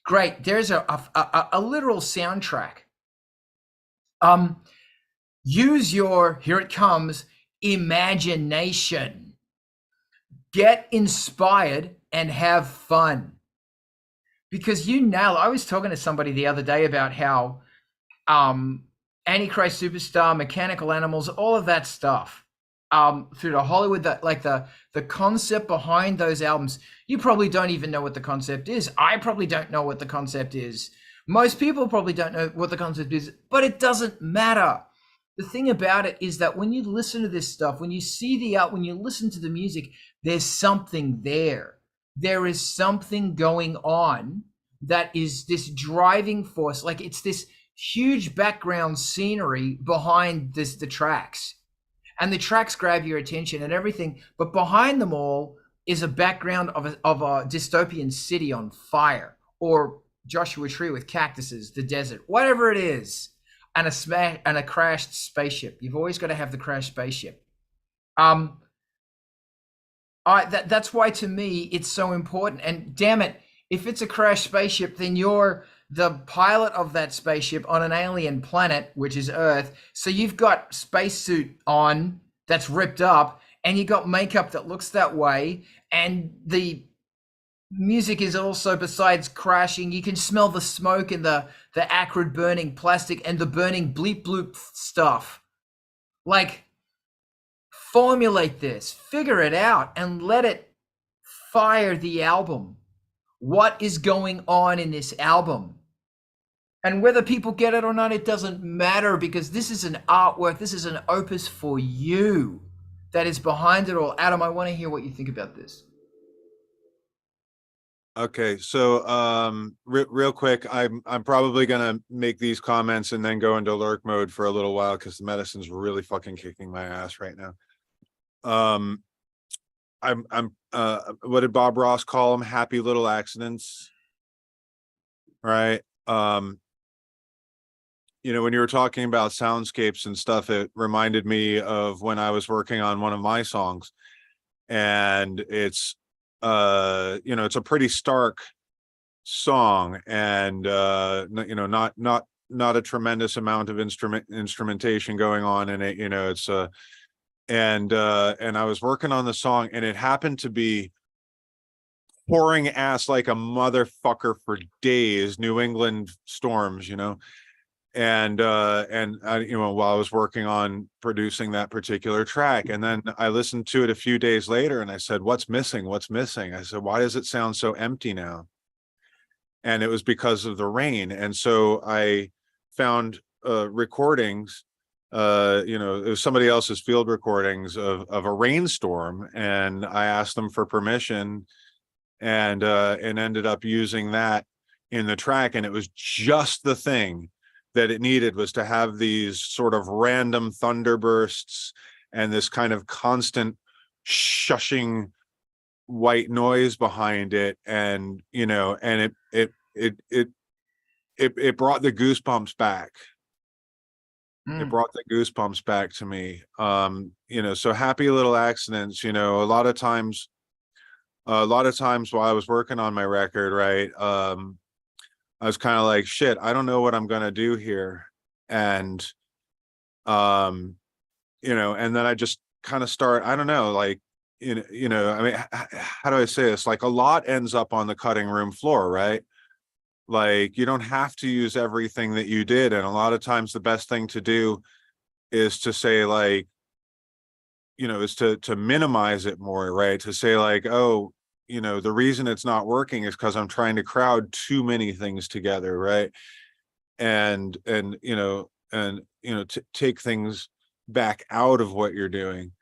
Great, there's a literal soundtrack. Use your, here it comes, imagination. Get inspired and have fun. Because I was talking to somebody the other day about how Antichrist Superstar, Mechanical Animals, all of that stuff through the Hollywood, the concept behind those albums, you probably don't even know what the concept is. I probably don't know what the concept is. Most people probably don't know what the concept is, but it doesn't matter. The thing about it is that when you listen to this stuff, when you see when you listen to the music, there's something there. There is something going on that is this driving force. Like it's this huge background scenery behind the tracks, and the tracks grab your attention and everything. But behind them all is a background of a dystopian city on fire, or Joshua Tree with cactuses, the desert, whatever it is, and a crashed spaceship. You've always got to have the crashed spaceship. That's why to me it's so important. And damn it, if it's a crashed spaceship, then you're the pilot of that spaceship on an alien planet, which is Earth. So you've got spacesuit on that's ripped up, and you got makeup that looks that way, and the music is also, besides crashing, you can smell the smoke and the acrid burning plastic and the burning bleep bloop stuff. Like, formulate this, figure it out, and let it fire the album. What is going on in this album? And whether people get it or not, it doesn't matter, because this is an artwork, this is an opus for you that is behind it all. Adam, I want to hear what you think about this. Okay, so real quick, I'm probably gonna make these comments and then go into lurk mode for a little while because the medicine's really fucking kicking my ass right now. What did Bob Ross call them? Happy little accidents, right? When you were talking about soundscapes and stuff, it reminded me of when I was working on one of my songs, and it's it's a pretty stark song, and not a tremendous amount of instrumentation going on in it. It's and I was working on the song, and it happened to be pouring ass like a motherfucker for days, New England storms, and while I was working on producing that particular track, and then I listened to it a few days later, and I said, what's missing? I said, why does it sound so empty now? And it was because of the rain. And so I found recordings you know, it was somebody else's field recordings of a rainstorm, and I asked them for permission, and ended up using that in the track, and it was just the thing that it needed, was to have these sort of random thunderbursts and this kind of constant shushing white noise behind it, and you know, and it brought the goosebumps back. It brought the goosebumps back to me. You know, so Happy Little Accidents, you know, a lot of times while I was working on my record, right, I was kind of like, shit, I don't know what I'm gonna do here. And you know, and then I just kind of start, I don't know, like, you know, I mean, how do I say this? Like, a lot ends up on the cutting room floor, right? Like, you don't have to use everything that you did. And a lot of times the best thing to do is to say, like, you know, is to minimize it more, right? To say like, oh, you know, the reason it's not working is because I'm trying to crowd too many things together, right? And you know, take things back out of what you're doing.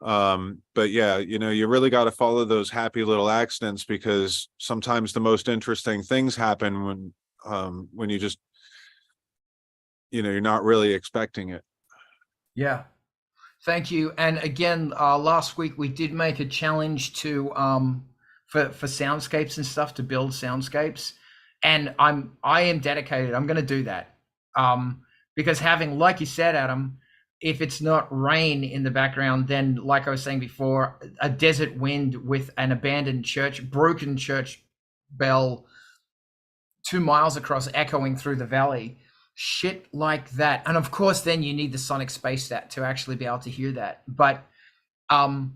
But yeah, you know, you really got to follow those happy little accidents, because sometimes the most interesting things happen when you just, you know, you're not really expecting it. Yeah. Thank you. And again, last week we did make a challenge to for soundscapes and stuff, to build soundscapes, and I am dedicated. I'm going to do that because having, like you said, Adam, if it's not rain in the background, then, like I was saying before, a desert wind with an abandoned church, broken church bell 2 miles across, echoing through the valley. Shit like that. And of course, then you need the sonic space stat to actually be able to hear that. But from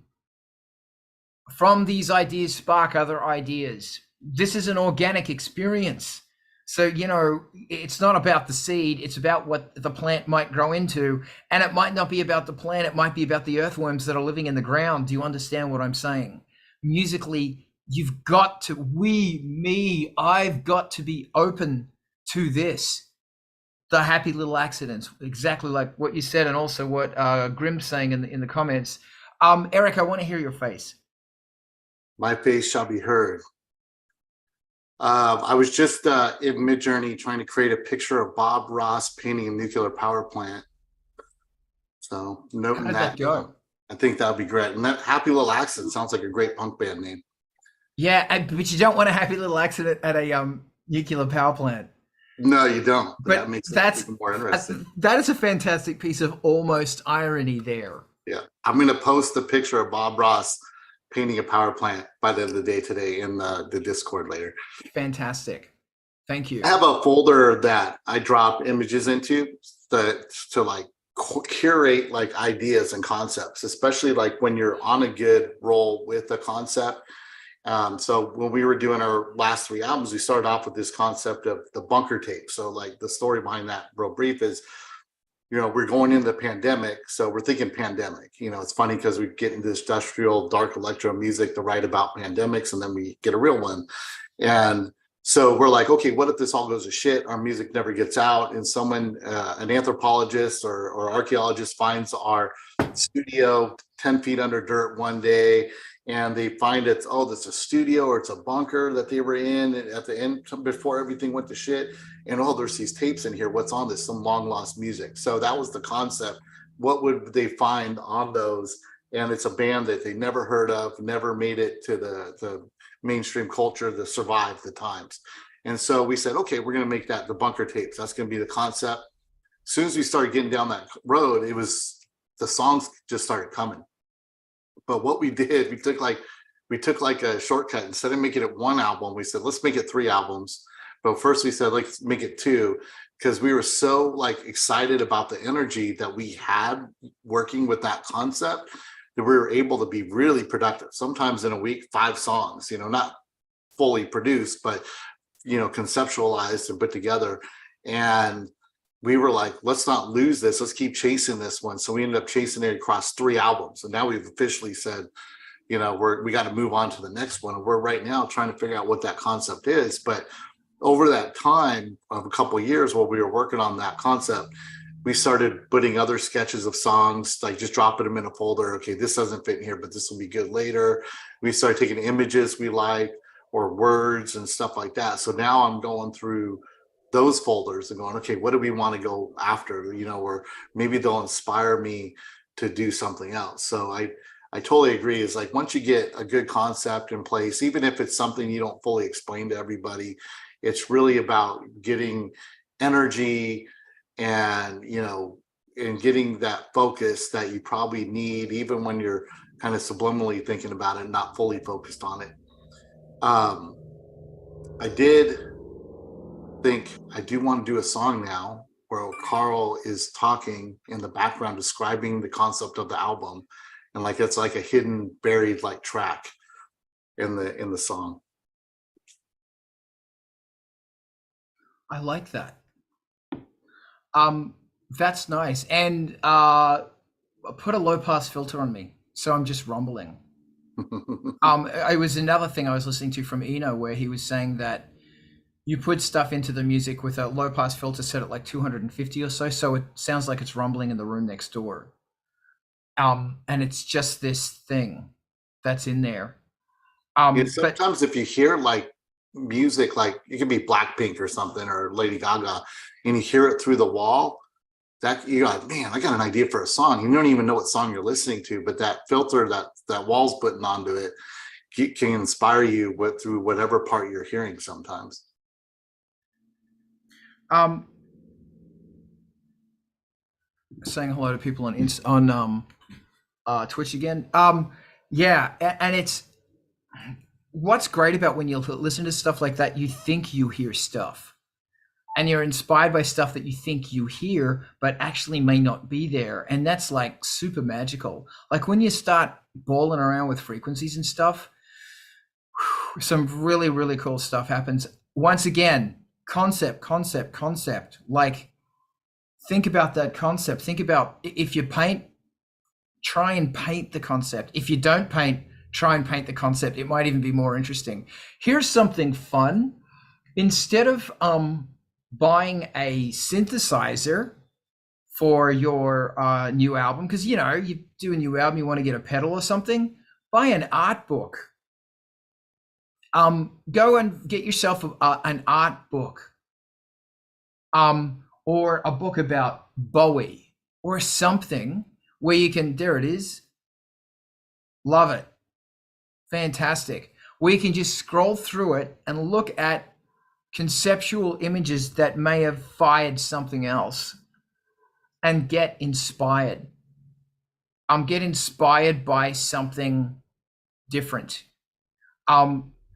these ideas spark other ideas. This is an organic experience. So, you know, it's not about the seed, it's about what the plant might grow into. And it might not be about the plant, it might be about the earthworms that are living in the ground. Do you understand what I'm saying? Musically, you've got to, I've got to be open to this. The happy little accidents, exactly like what you said, and also what Grim's saying in the comments. Eric, I want to hear your face. My face shall be heard. I was just in Midjourney trying to create a picture of Bob Ross painting a nuclear power plant. So noting How'd that that go? I think that would be great. And that Happy Little Accident sounds like a great punk band name. Yeah, but you don't want a happy little accident at a nuclear power plant. No, you don't. But that makes that's it even more interesting. That is a fantastic piece of almost irony there. Yeah, I'm going to post the picture of Bob Ross painting a power plant by the end of the day today in the Discord later. Fantastic. Thank you. I have a folder that I drop images into to like curate like ideas and concepts, especially like when you're on a good roll with a concept. So when we were doing our last 3 albums, we started off with this concept of the bunker tape. So like the story behind that real brief is, you know, we're going into the pandemic. So we're thinking pandemic, you know, it's funny because we get into this industrial dark electro music to write about pandemics, and then we get a real one. And so we're like, okay, what if this all goes to shit? Our music never gets out, and someone, an anthropologist or archaeologist finds our studio 10 feet under dirt one day, and they find it's, oh, this is a studio or it's a bunker that they were in at the end before everything went to shit. And oh, there's these tapes in here. What's on this? Some long lost music. So that was the concept. What would they find on those? And it's a band that they never heard of, never made it to the mainstream culture to survive the times. And so we said, okay, we're going to make that the bunker tapes. That's going to be the concept. As soon as we started getting down that road, it was, the songs just started coming. But what we did, we took like a shortcut. Instead of making it 1 album, we said, let's make it 3 albums. But first we said, let's make it 2, because we were so like excited about the energy that we had working with that concept that we were able to be really productive. Sometimes in a week, 5 songs, you know, not fully produced, but, you know, conceptualized and put together. And we were like, let's not lose this. Let's keep chasing this one. So we ended up chasing it across 3 albums. And now we've officially said, you know, we got to move on to the next one. And we're right now trying to figure out what that concept is. But over that time of a couple of years while we were working on that concept, we started putting other sketches of songs, like just dropping them in a folder. Okay, this doesn't fit in here, but this will be good later. We started taking images we like or words and stuff like that. So now I'm going through those folders and going, okay, what do we want to go after? You know, or maybe they'll inspire me to do something else. So I totally agree. It's like once you get a good concept in place, even if it's something you don't fully explain to everybody, it's really about getting energy and, you know, and getting that focus that you probably need, even when you're kind of subliminally thinking about it, not fully focused on it. I did think I do want to do a song now where Carl is talking in the background, describing the concept of the album. And like, it's like a hidden, buried like track in the song. I like that. That's nice. And put a low pass filter on me, so I'm just rumbling. It was another thing I was listening to from Eno, where he was saying that you put stuff into the music with a low pass filter set at like 250 or so it sounds like it's rumbling in the room next door. And it's just this thing that's in there. And sometimes if you hear like music, like it could be Blackpink or something or Lady Gaga, and you hear it through the wall, that you're like, man, I got an idea for a song. You don't even know what song you're listening to, but that filter that wall's putting onto it can inspire you through whatever part you're hearing sometimes. Saying hello to people on Twitch again. Yeah, and it's what's great about when you listen to stuff like that, you think you hear stuff and you're inspired by stuff that you think you hear, but actually may not be there. And that's like super magical. Like when you start balling around with frequencies and stuff, some really, really cool stuff happens. Once again, concept. Like, think about that concept. Think about if you paint, try and paint the concept. If you don't paint, try and paint the concept. It might even be more interesting. Here's something fun. Instead of buying a synthesizer for your new album, because you know you do a new album, you want to get a pedal or something, buy an art book. Go and get yourself an art book, or a book about Bowie or something where you can, there it is. Love it. Fantastic. Where you can just scroll through it and look at conceptual images that may have fired something else and get inspired. Get inspired by something different.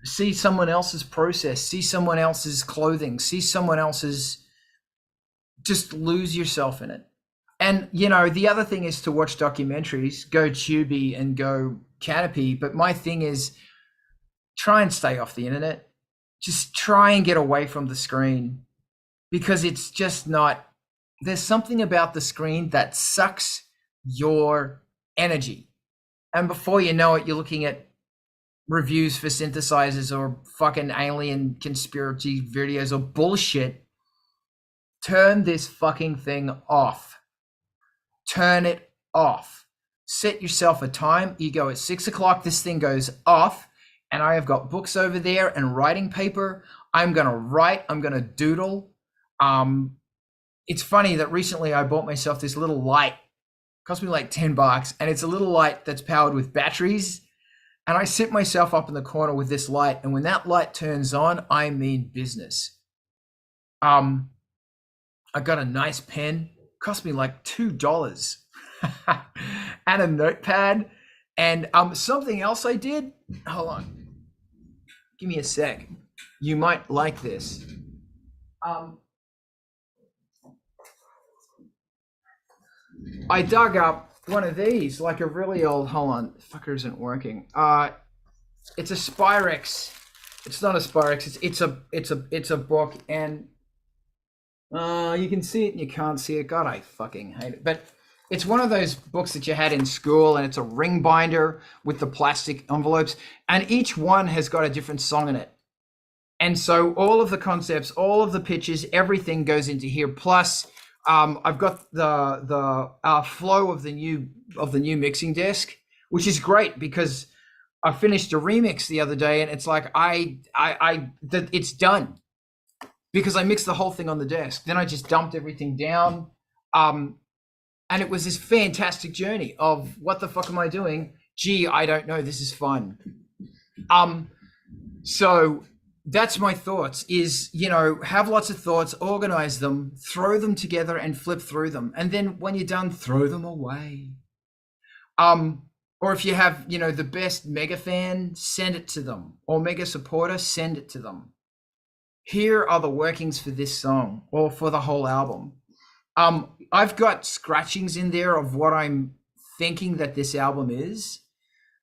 See someone else's process, see someone else's clothing, see someone else's, just lose yourself in it. And, you know, the other thing is to watch documentaries, go Tubi and go Canopy. But my thing is try and stay off the internet. Just try and get away from the screen, because it's just not, there's something about the screen that sucks your energy. And before you know it, you're looking at reviews for synthesizers or fucking alien conspiracy videos or bullshit. Turn this fucking thing off. Turn it off. Set yourself a time. You go at 6 o'clock, this thing goes off, and I have got books over there and writing paper. I'm going to write. I'm going to doodle. It's funny that recently I bought myself this little light. It cost me like $10, and it's a little light that's powered with batteries. And I sit myself up in the corner with this light, and when that light turns on, I mean business. I got a nice pen. Cost me like $2 and a notepad. And something else I did, hold on, give me a sec. You might like this. I dug up one of these, like a really old, hold on, fucker isn't working. It's a Spyrex. It's not a Spyrex, it's a book, and you can see it and you can't see it. God, I fucking hate it. But it's one of those books that you had in school, and it's a ring binder with the plastic envelopes, and each one has got a different song in it. And so all of the concepts, all of the pictures, everything goes into here. Plus, I've got the flow of the new mixing desk, which is great because I finished a remix the other day, and it's like it's done because I mixed the whole thing on the desk. Then I just dumped everything down, and it was this fantastic journey of what the fuck am I doing? Gee, I don't know. This is fun. So that's my thoughts is, have lots of thoughts, organize them, throw them together and flip through them. And then when you're done, throw them away. Or if you have, the best mega fan, send it to them, or mega supporter, send it to them. Here are the workings for this song or for the whole album. I've got scratchings in there of what I'm thinking that this album is,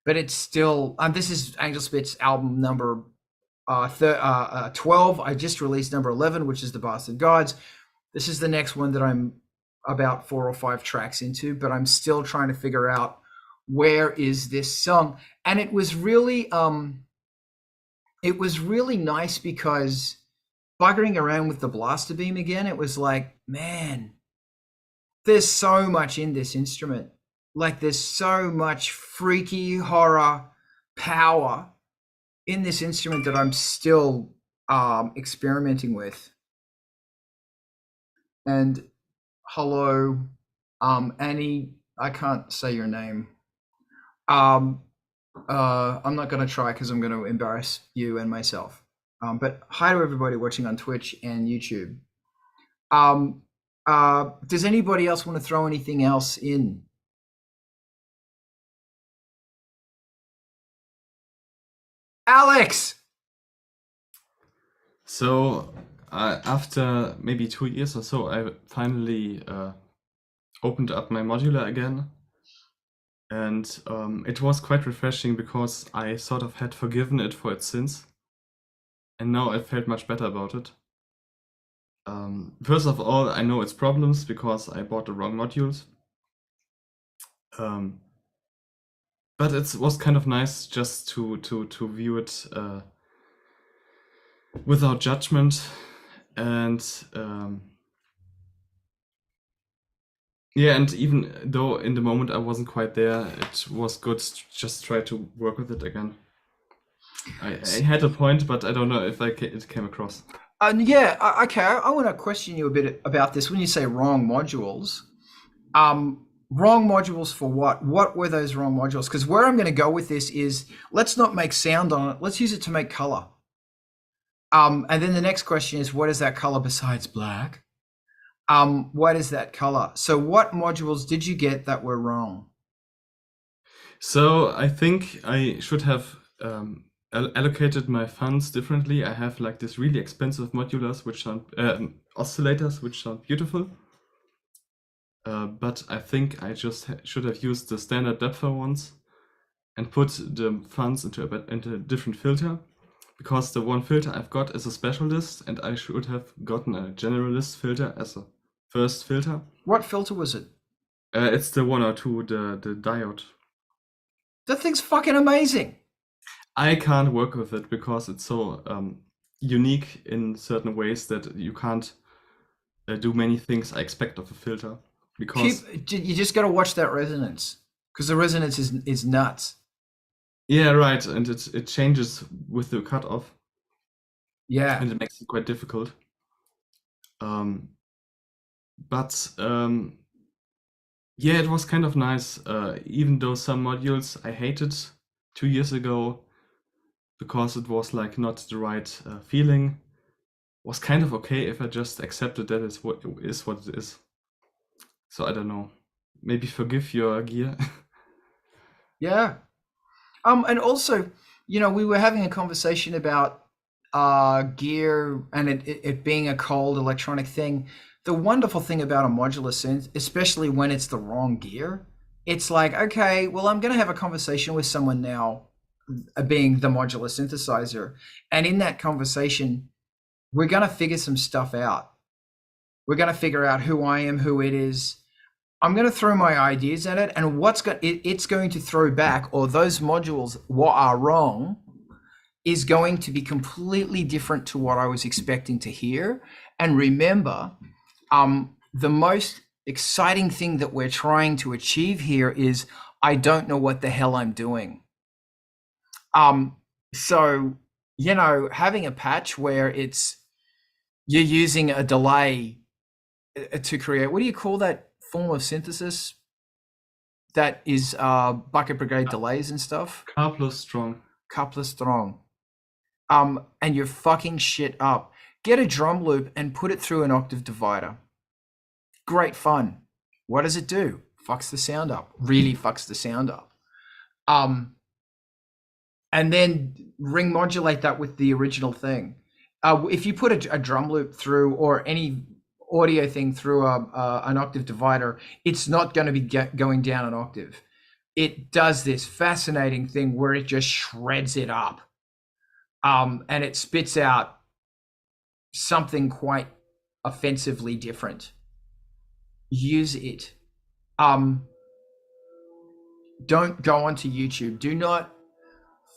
but it's still, this is ANGELSPIT'S album number 12. I just released number 11, which is The Bastard Gods. This is the next one that I'm about 4 or 5 tracks into, but I'm still trying to figure out where is this song. And it was really nice because buggering around with the blaster beam again, it was like, man, there's so much in this instrument. Like there's so much freaky horror power in this instrument that I'm still experimenting with. And hello, Annie, I can't say your name. I'm not going to try because I'm going to embarrass you and myself. But hi to everybody watching on Twitch and YouTube. Does anybody else want to throw anything else in? Alex! So after maybe 2 years or so, I finally opened up my modular again. And it was quite refreshing because I sort of had forgiven it for its sins. And now I felt much better about it. First of all, I know its problems because I bought the wrong modules. But it was kind of nice just to view it without judgment, and and even though in the moment I wasn't quite there, it was good to just try to work with it again. I had a point, but I don't know if it came across. Okay. I want to question you a bit about this. When you say wrong modules, wrong modules for what? What were those wrong modules? Because where I'm going to go with this is, let's not make sound on it. Let's use it to make color. And then the next question is, what is that color besides black? What is that color? So what modules did you get that were wrong? So I think I should have allocated my funds differently. I have like this really expensive modulars, which sound oscillators, which sound beautiful. But I think I just should have used the standard depth ones and put the funds into a different filter, because the one filter I've got is a specialist, and I should have gotten a generalist filter as a first filter. What filter was it? It's the 102, the diode. That thing's fucking amazing. I can't work with it because it's so unique in certain ways that you can't do many things I expect of a filter. Because you just got to watch that resonance, because the resonance is nuts. Yeah, right, and it changes with the cutoff. Yeah, and it makes it quite difficult. But yeah, it was kind of nice. Even though some modules I hated 2 years ago because it was like not the right feeling, was kind of okay if I just accepted that it's what it is. So I don't know. Maybe forgive your gear. Yeah. And also, we were having a conversation about gear and it being a cold electronic thing. The wonderful thing about a modular synth, especially when it's the wrong gear, it's like, okay, well, I'm going to have a conversation with someone now, being the modular synthesizer. And in that conversation, we're going to figure some stuff out. We're going to figure out who I am, who it is. I'm going to throw my ideas at it, and it's going to throw back, or those modules, what are wrong, is going to be completely different to what I was expecting to hear. And remember, the most exciting thing that we're trying to achieve here is I don't know what the hell I'm doing. So, you know, having a patch where you're using a delay to create, what do you call that form of synthesis? That is bucket brigade delays and stuff. Coupler strong. Coupler strong. And you're fucking shit up. Get a drum loop and put it through an octave divider. Great fun. What does it do? Fucks the sound up. Really fucks the sound up. And then ring modulate that with the original thing. If you put a drum loop through or any audio thing through an octave divider, it's not going to be going down an octave. It does this fascinating thing where it just shreds it up. And it spits out something quite offensively different. Use it. Don't go onto YouTube. Do not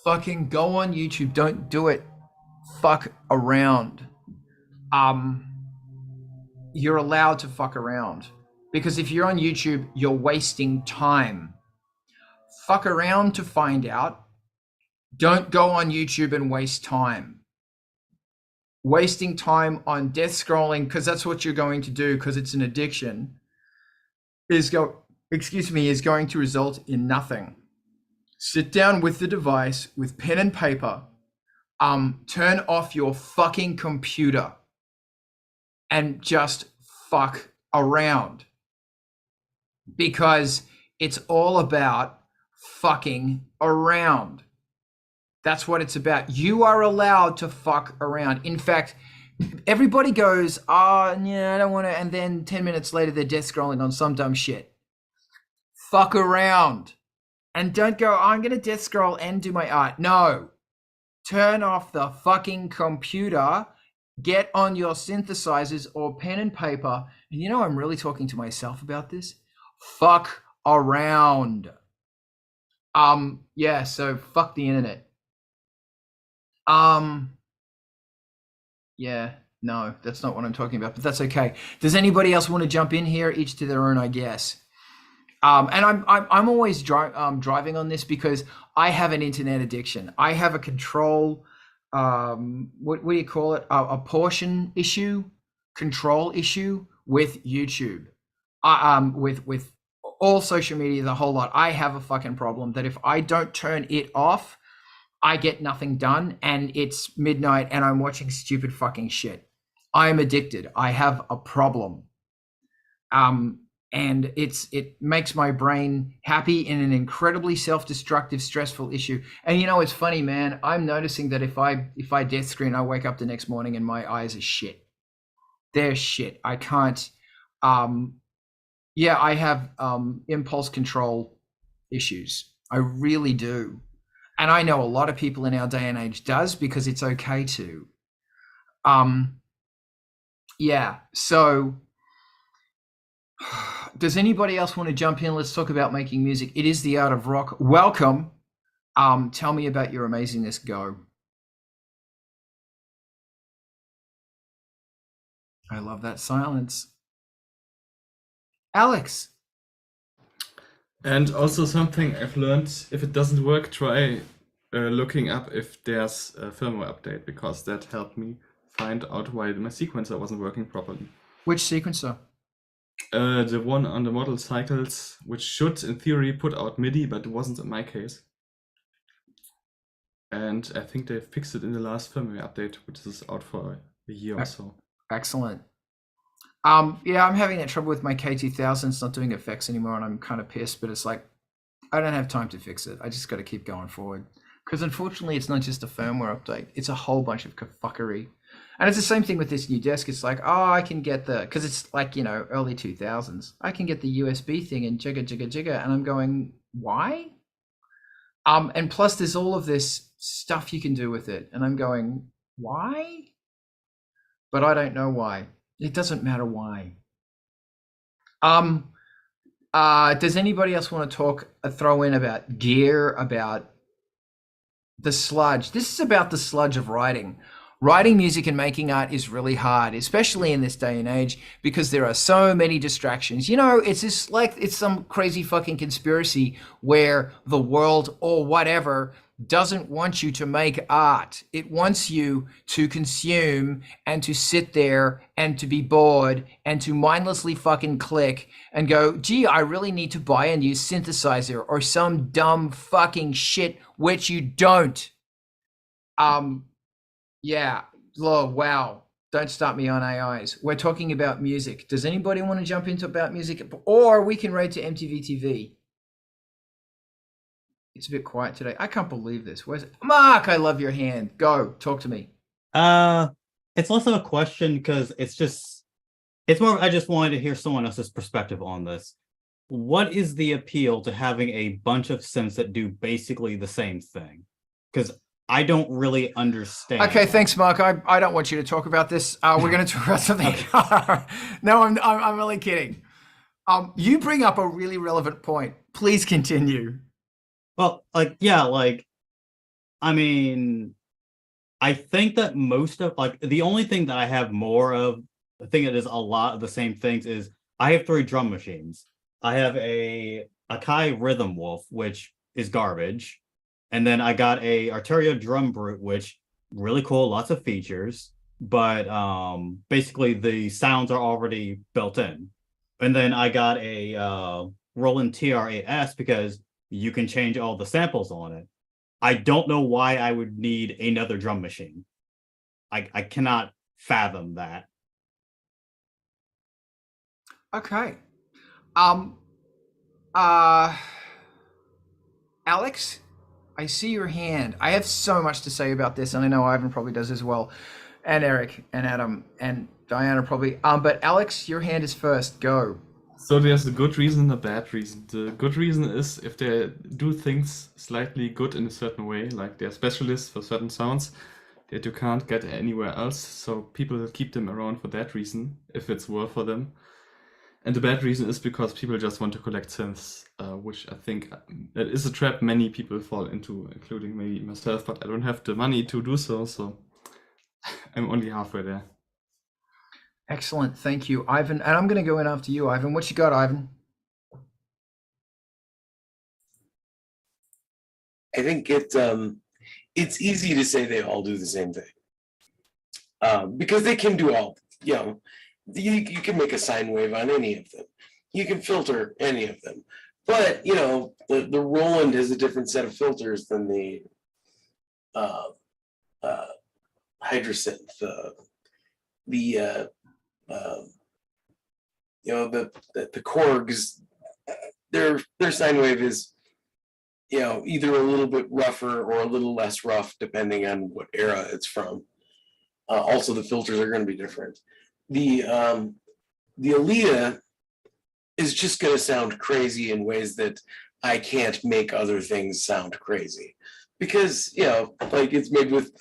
fucking go on YouTube. Don't do it. Fuck around. You're allowed to fuck around, because if you're on YouTube, you're wasting time. Fuck around to find out. Don't go on YouTube and waste time. Wasting time on death scrolling, because that's what you're going to do, because it's an addiction, is going to result in nothing. Sit down with the device with pen and paper. Turn off your fucking computer and just fuck around, because it's all about fucking around. That's what it's about. You are allowed to fuck around. In fact, everybody goes, oh, yeah, I don't want to. And then 10 minutes later, they're death scrolling on some dumb shit. Fuck around. And don't go, oh, I'm going to death scroll and do my art. No. Turn off the fucking computer. Get on your synthesizers or pen and paper. And you know, I'm really talking to myself about this. Fuck around. Yeah, so fuck the internet. Yeah, no, that's not what I'm talking about, but that's okay. Does anybody else want to jump in here? Each to their own, I guess. And I'm always driving on this because I have an internet addiction. I have a control, what do you call it? A portion issue, control issue with YouTube. With all social media, the whole lot. I have a fucking problem that if I don't turn it off, I get nothing done, and it's midnight and I'm watching stupid fucking shit. I'm addicted. I have a problem. And it makes my brain happy in an incredibly self-destructive, stressful issue. And you know, it's funny, man. I'm noticing that if I death screen, I wake up the next morning and my eyes are shit. They're shit. I can't. Yeah, I have impulse control issues. I really do. And I know a lot of people in our day and age does, because it's okay to. Yeah, so does anybody else want to jump in? Let's talk about making music. It is the art of rock. Welcome. Tell me about your amazingness. Go. I love that silence. Alex. And also something I've learned, if it doesn't work, try looking up if there's a firmware update, because that helped me find out why my sequencer wasn't working properly. Which sequencer? The one on the model cycles, which should, in theory, put out MIDI, but it wasn't in my case. And I think they fixed it in the last firmware update, which is out for a year or so. Excellent. Yeah, I'm having that trouble with my K2000. It's not doing effects anymore, and I'm kind of pissed, but it's like, I don't have time to fix it. I just got to keep going forward. Because unfortunately, it's not just a firmware update. It's a whole bunch of fuckery. And it's the same thing with this new desk. It's like, oh, I can get because it's like, you know, early 2000s. I can get the USB thing and jigga, jigga, jigga. And I'm going, why? And plus there's all of this stuff you can do with it. And I'm going, why? But I don't know why. It doesn't matter why. Does anybody else want to throw in about gear, about the sludge? This is about the sludge of writing. Writing music and making art is really hard, especially in this day and age, because there are so many distractions. You know, it's just like it's some crazy fucking conspiracy where the world or whatever doesn't want you to make art. It wants you to consume and to sit there and to be bored and to mindlessly fucking click and go, gee, I really need to buy a new synthesizer or some dumb fucking shit, which you don't. Yeah. Oh, wow. Don't start me on AIs. We're talking about music. Does anybody want to jump into about music? Or we can raid to MTV TV. It's a bit quiet today. I can't believe this. Where's Mark? I love your hand. Go. Talk to me. It's less of a question because it's more I just wanted to hear someone else's perspective on this. What is the appeal to having a bunch of synths that do basically the same thing? Because I don't really understand. Okay, thanks, Mark. I don't want you to talk about this. We're going to talk about something. No, I'm really kidding. You bring up a really relevant point. Please continue. Well, I mean, I think that most of the only thing that I have more of, the thing that is a lot of the same things is I have 3 drum machines. I have a Akai Rhythm Wolf, which is garbage. And then I got a Arteria Drum Brute, which really cool, lots of features, but basically the sounds are already built in. And then I got a Roland TR-8S because you can change all the samples on it. I don't know why I would need another drum machine. I cannot fathom that. Okay. Alex, I see your hand. I have so much to say about this, and I know Ivan probably does as well, and Eric, and Adam, and Diana probably. But Alex, your hand is first. Go. So there's a good reason and a bad reason. The good reason is if they do things slightly good in a certain way, like they're specialists for certain sounds that you can't get anywhere else. So people will keep them around for that reason, if it's worth for them. And the bad reason is because people just want to collect synths, which I think that is a trap many people fall into, including maybe myself, but I don't have the money to do so, so I'm only halfway there. Excellent. Thank you, Ivan. And I'm going to go in after you, Ivan. What you got, Ivan? I think it's easy to say they all do the same thing because they can do all. You know, you can make a sine wave on any of them. You can filter any of them, but you know the Roland has a different set of filters than the Hydrasynth. You know the Korgs, their sine wave is, you know, either a little bit rougher or a little less rough depending on what era it's from. Also, the filters are going to be different. The Alita is just going to sound crazy in ways that I can't make other things sound crazy because, you know, like it's made with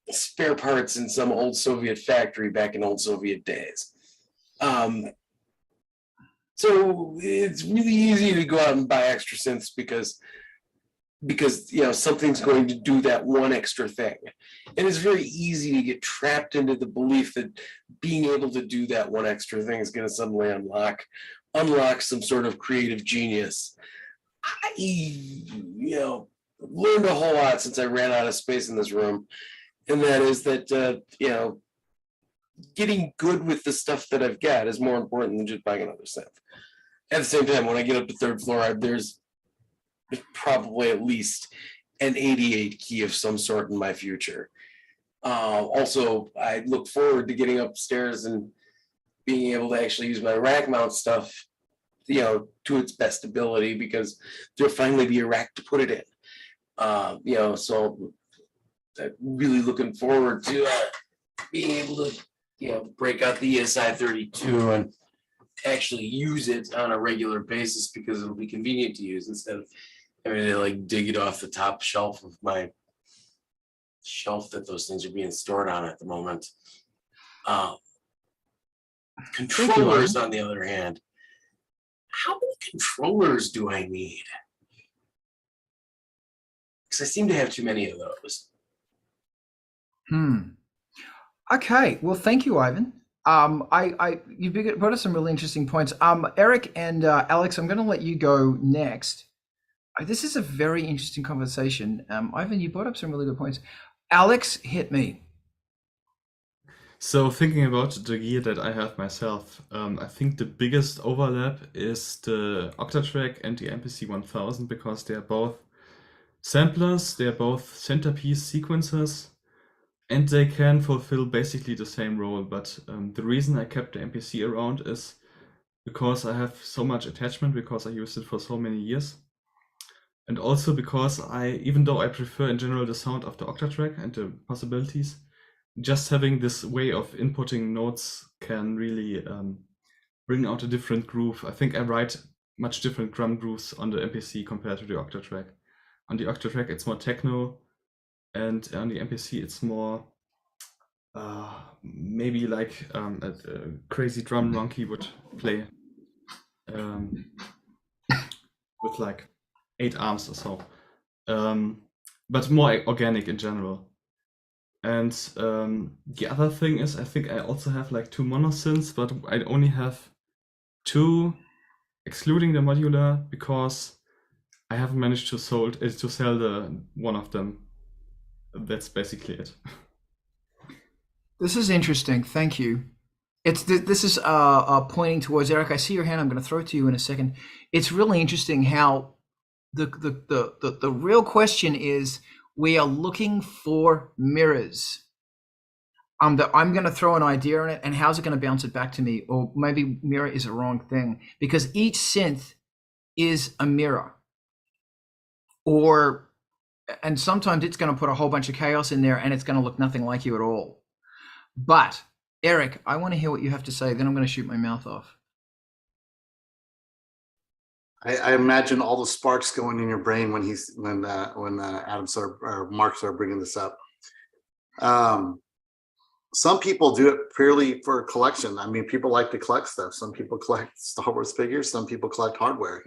spare parts in some old Soviet factory back in old Soviet days. So it's really easy to go out and buy extra synths because you know something's going to do that one extra thing, and it's very easy to get trapped into the belief that being able to do that one extra thing is going to suddenly unlock some sort of creative genius. I, you know, learned a whole lot since I ran out of space in this room, and that is that you know, getting good with the stuff that I've got is more important than just buying another synth. At the same time, when I get up to third floor, there's probably at least an 88 key of some sort in my future. Also, I look forward to getting upstairs and being able to actually use my rack mount stuff, you know, to its best ability because there'll finally be a rack to put it in. You know, so I'm really looking forward to being able to, you know, break out the ESI 32 and actually use it on a regular basis because it'll be convenient to use instead of having to like dig it off the top shelf of my shelf that those things are being stored on at the moment. Controllers, on the other hand, how many controllers do I need? Because I seem to have too many of those. Okay, well, thank you, Ivan. You brought us some really interesting points. Eric and Alex, I'm going to let you go next. This is a very interesting conversation. Ivan, you brought up some really good points. Alex, hit me. So thinking about the gear that I have myself, I think the biggest overlap is the Octatrack and the MPC 1000 because they are both samplers, they are both centerpiece sequencers, and they can fulfill basically the same role. But the reason I kept the MPC around is because I have so much attachment, because I used it for so many years. And also because even though I prefer in general the sound of the Octatrack and the possibilities, just having this way of inputting notes can really bring out a different groove. I think I write much different drum grooves on the MPC compared to the Octatrack. On the Octatrack, it's more techno, and on the MPC, it's more maybe like a crazy drum monkey would play with like 8 arms or so, but more organic in general. And the other thing is, I think I also have like 2 mono synths, but I only have 2, excluding the modular, because I haven't managed to sell the one of them. That's basically it. This is interesting. Thank you. This is pointing towards Eric. I see your hand. I'm going to throw it to you in a second. It's really interesting how the real question is, we are looking for mirrors. I'm going to throw an idea on it, and how's it going to bounce it back to me? Or maybe mirror is a wrong thing, because each synth is a mirror. And sometimes it's going to put a whole bunch of chaos in there, and it's going to look nothing like you at all. But Eric, I want to hear what you have to say. Then I'm going to shoot my mouth off. I imagine all the sparks going in your brain when Adam or Mark started bringing this up. Some people do it purely for collection. I mean, people like to collect stuff. Some people collect Star Wars figures. Some people collect hardware,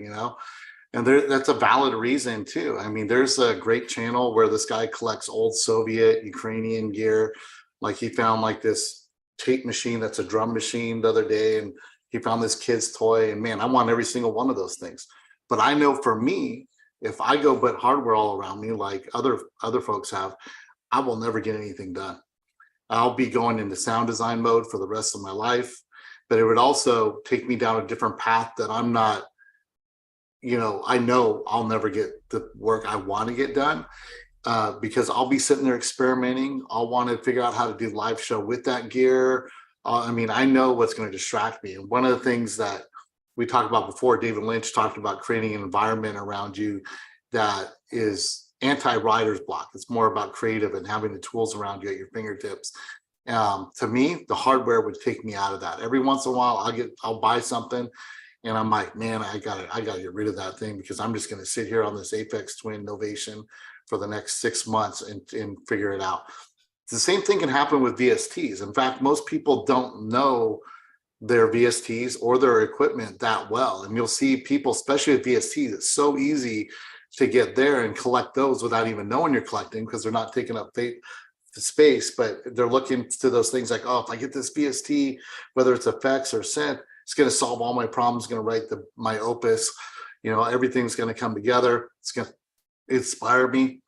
and that's a valid reason too. I mean, there's a great channel where this guy collects old Soviet, Ukrainian gear. Like he found like this tape machine that's a drum machine the other day, and he found this kid's toy, and man, I want every single one of those things. But I know for me, if I go put hardware all around me like other folks have, I will never get anything done. I'll be going into sound design mode for the rest of my life, but it would also take me down a different path that I'm not, I know I'll never get the work I want to get done. Because I'll be sitting there experimenting. I'll want to figure out how to do live show with that gear. I know what's going to distract me. And one of the things that we talked about before, David Lynch talked about creating an environment around you that is anti-writer's block. It's more about creative and having the tools around you at your fingertips. To me, the hardware would take me out of that. Every once in a while, I'll buy something, and I'm like, man, I gotta get rid of that thing, because I'm just going to sit here on this Apex Twin Novation for the next 6 months and figure it out. The same thing can happen with VSTs. In fact, most people don't know their VSTs or their equipment that well. And you'll see people, especially with VSTs, it's so easy to get there and collect those without even knowing you're collecting, because they're not taking up space, but they're looking to those things like, oh, if I get this VST, whether it's effects or synth, it's going to solve all my problems, going to write my opus, everything's going to come together. It's going to inspire me.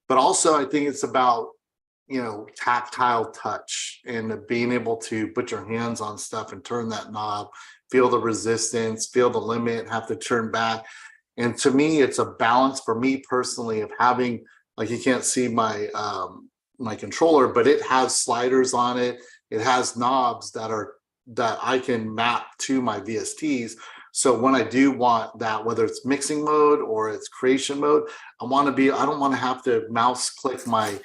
But also I think it's about tactile touch and being able to put your hands on stuff and turn that knob, feel the resistance, feel the limit, have to turn back. And to me, it's a balance for me personally of having, like, you can't see my my controller, but it has sliders on it. It has knobs that I can map to my VSTs. So when I do want that, whether it's mixing mode or it's creation mode, I don't want to have to mouse click my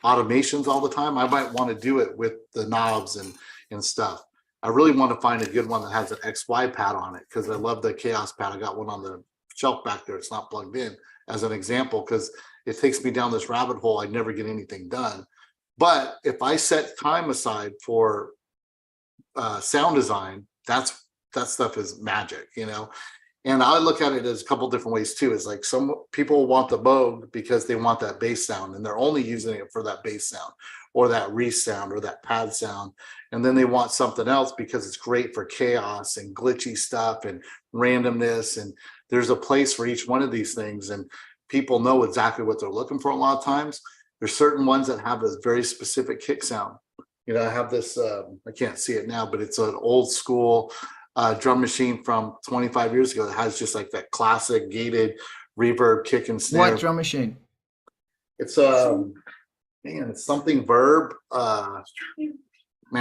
automations all the time. I might want to do it with the knobs and stuff. I really want to find a good one that has an XY pad on it, because I love the Chaos pad. I got one on the shelf back there. It's not plugged in, as an example, because it takes me down this rabbit hole. I'd never get anything done. But if I set time aside for sound design, that stuff is magic, And I look at it as a couple different ways too. Is like some people want the Moog because they want that bass sound and they're only using it for that bass sound or that re-sound or that pad sound. And then they want something else because it's great for chaos and glitchy stuff and randomness. And there's a place for each one of these things. And people know exactly what they're looking for a lot of times. There's certain ones that have this very specific kick sound. You know, I have this, I can't see it now, but it's an old school drum machine from 25 years ago that has just like that classic gated reverb kick and snare. What drum machine? It's man, it's something verb. Man,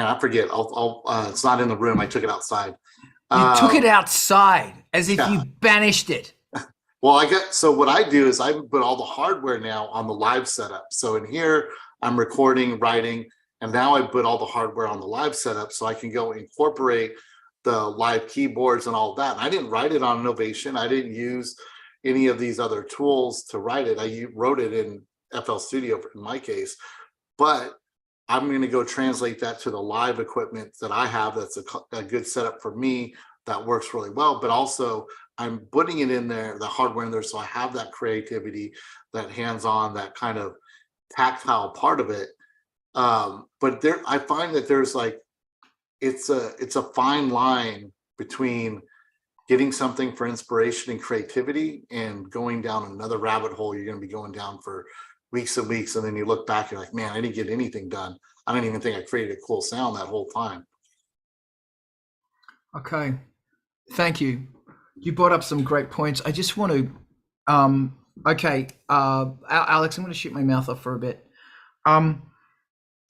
I forget. I'll it's not in the room. I took it outside. You took it outside as if yeah. you banished it. Well, so what I do is I put all the hardware now on the live setup. So in here, I'm recording, writing, and now I put all the hardware on the live setup so I can go incorporate the live keyboards and all that. And I didn't write it on Innovation. I didn't use any of these other tools to write it. I wrote it in FL Studio in my case, but I'm going to go translate that to the live equipment that I have. That's a good setup for me that works really well, but also I'm putting it in there, the hardware in there. So I have that creativity, that hands-on, that kind of tactile part of it. But there, I find that there's like, it's a fine line between getting something for inspiration and creativity and going down another rabbit hole you're going to be going down for weeks and weeks. And then you look back, you're like, man, I didn't get anything done. I don't even think I created a cool sound that whole time. Okay. Thank you. You brought up some great points. I just want to, okay. Alex, I'm going to shoot my mouth off for a bit.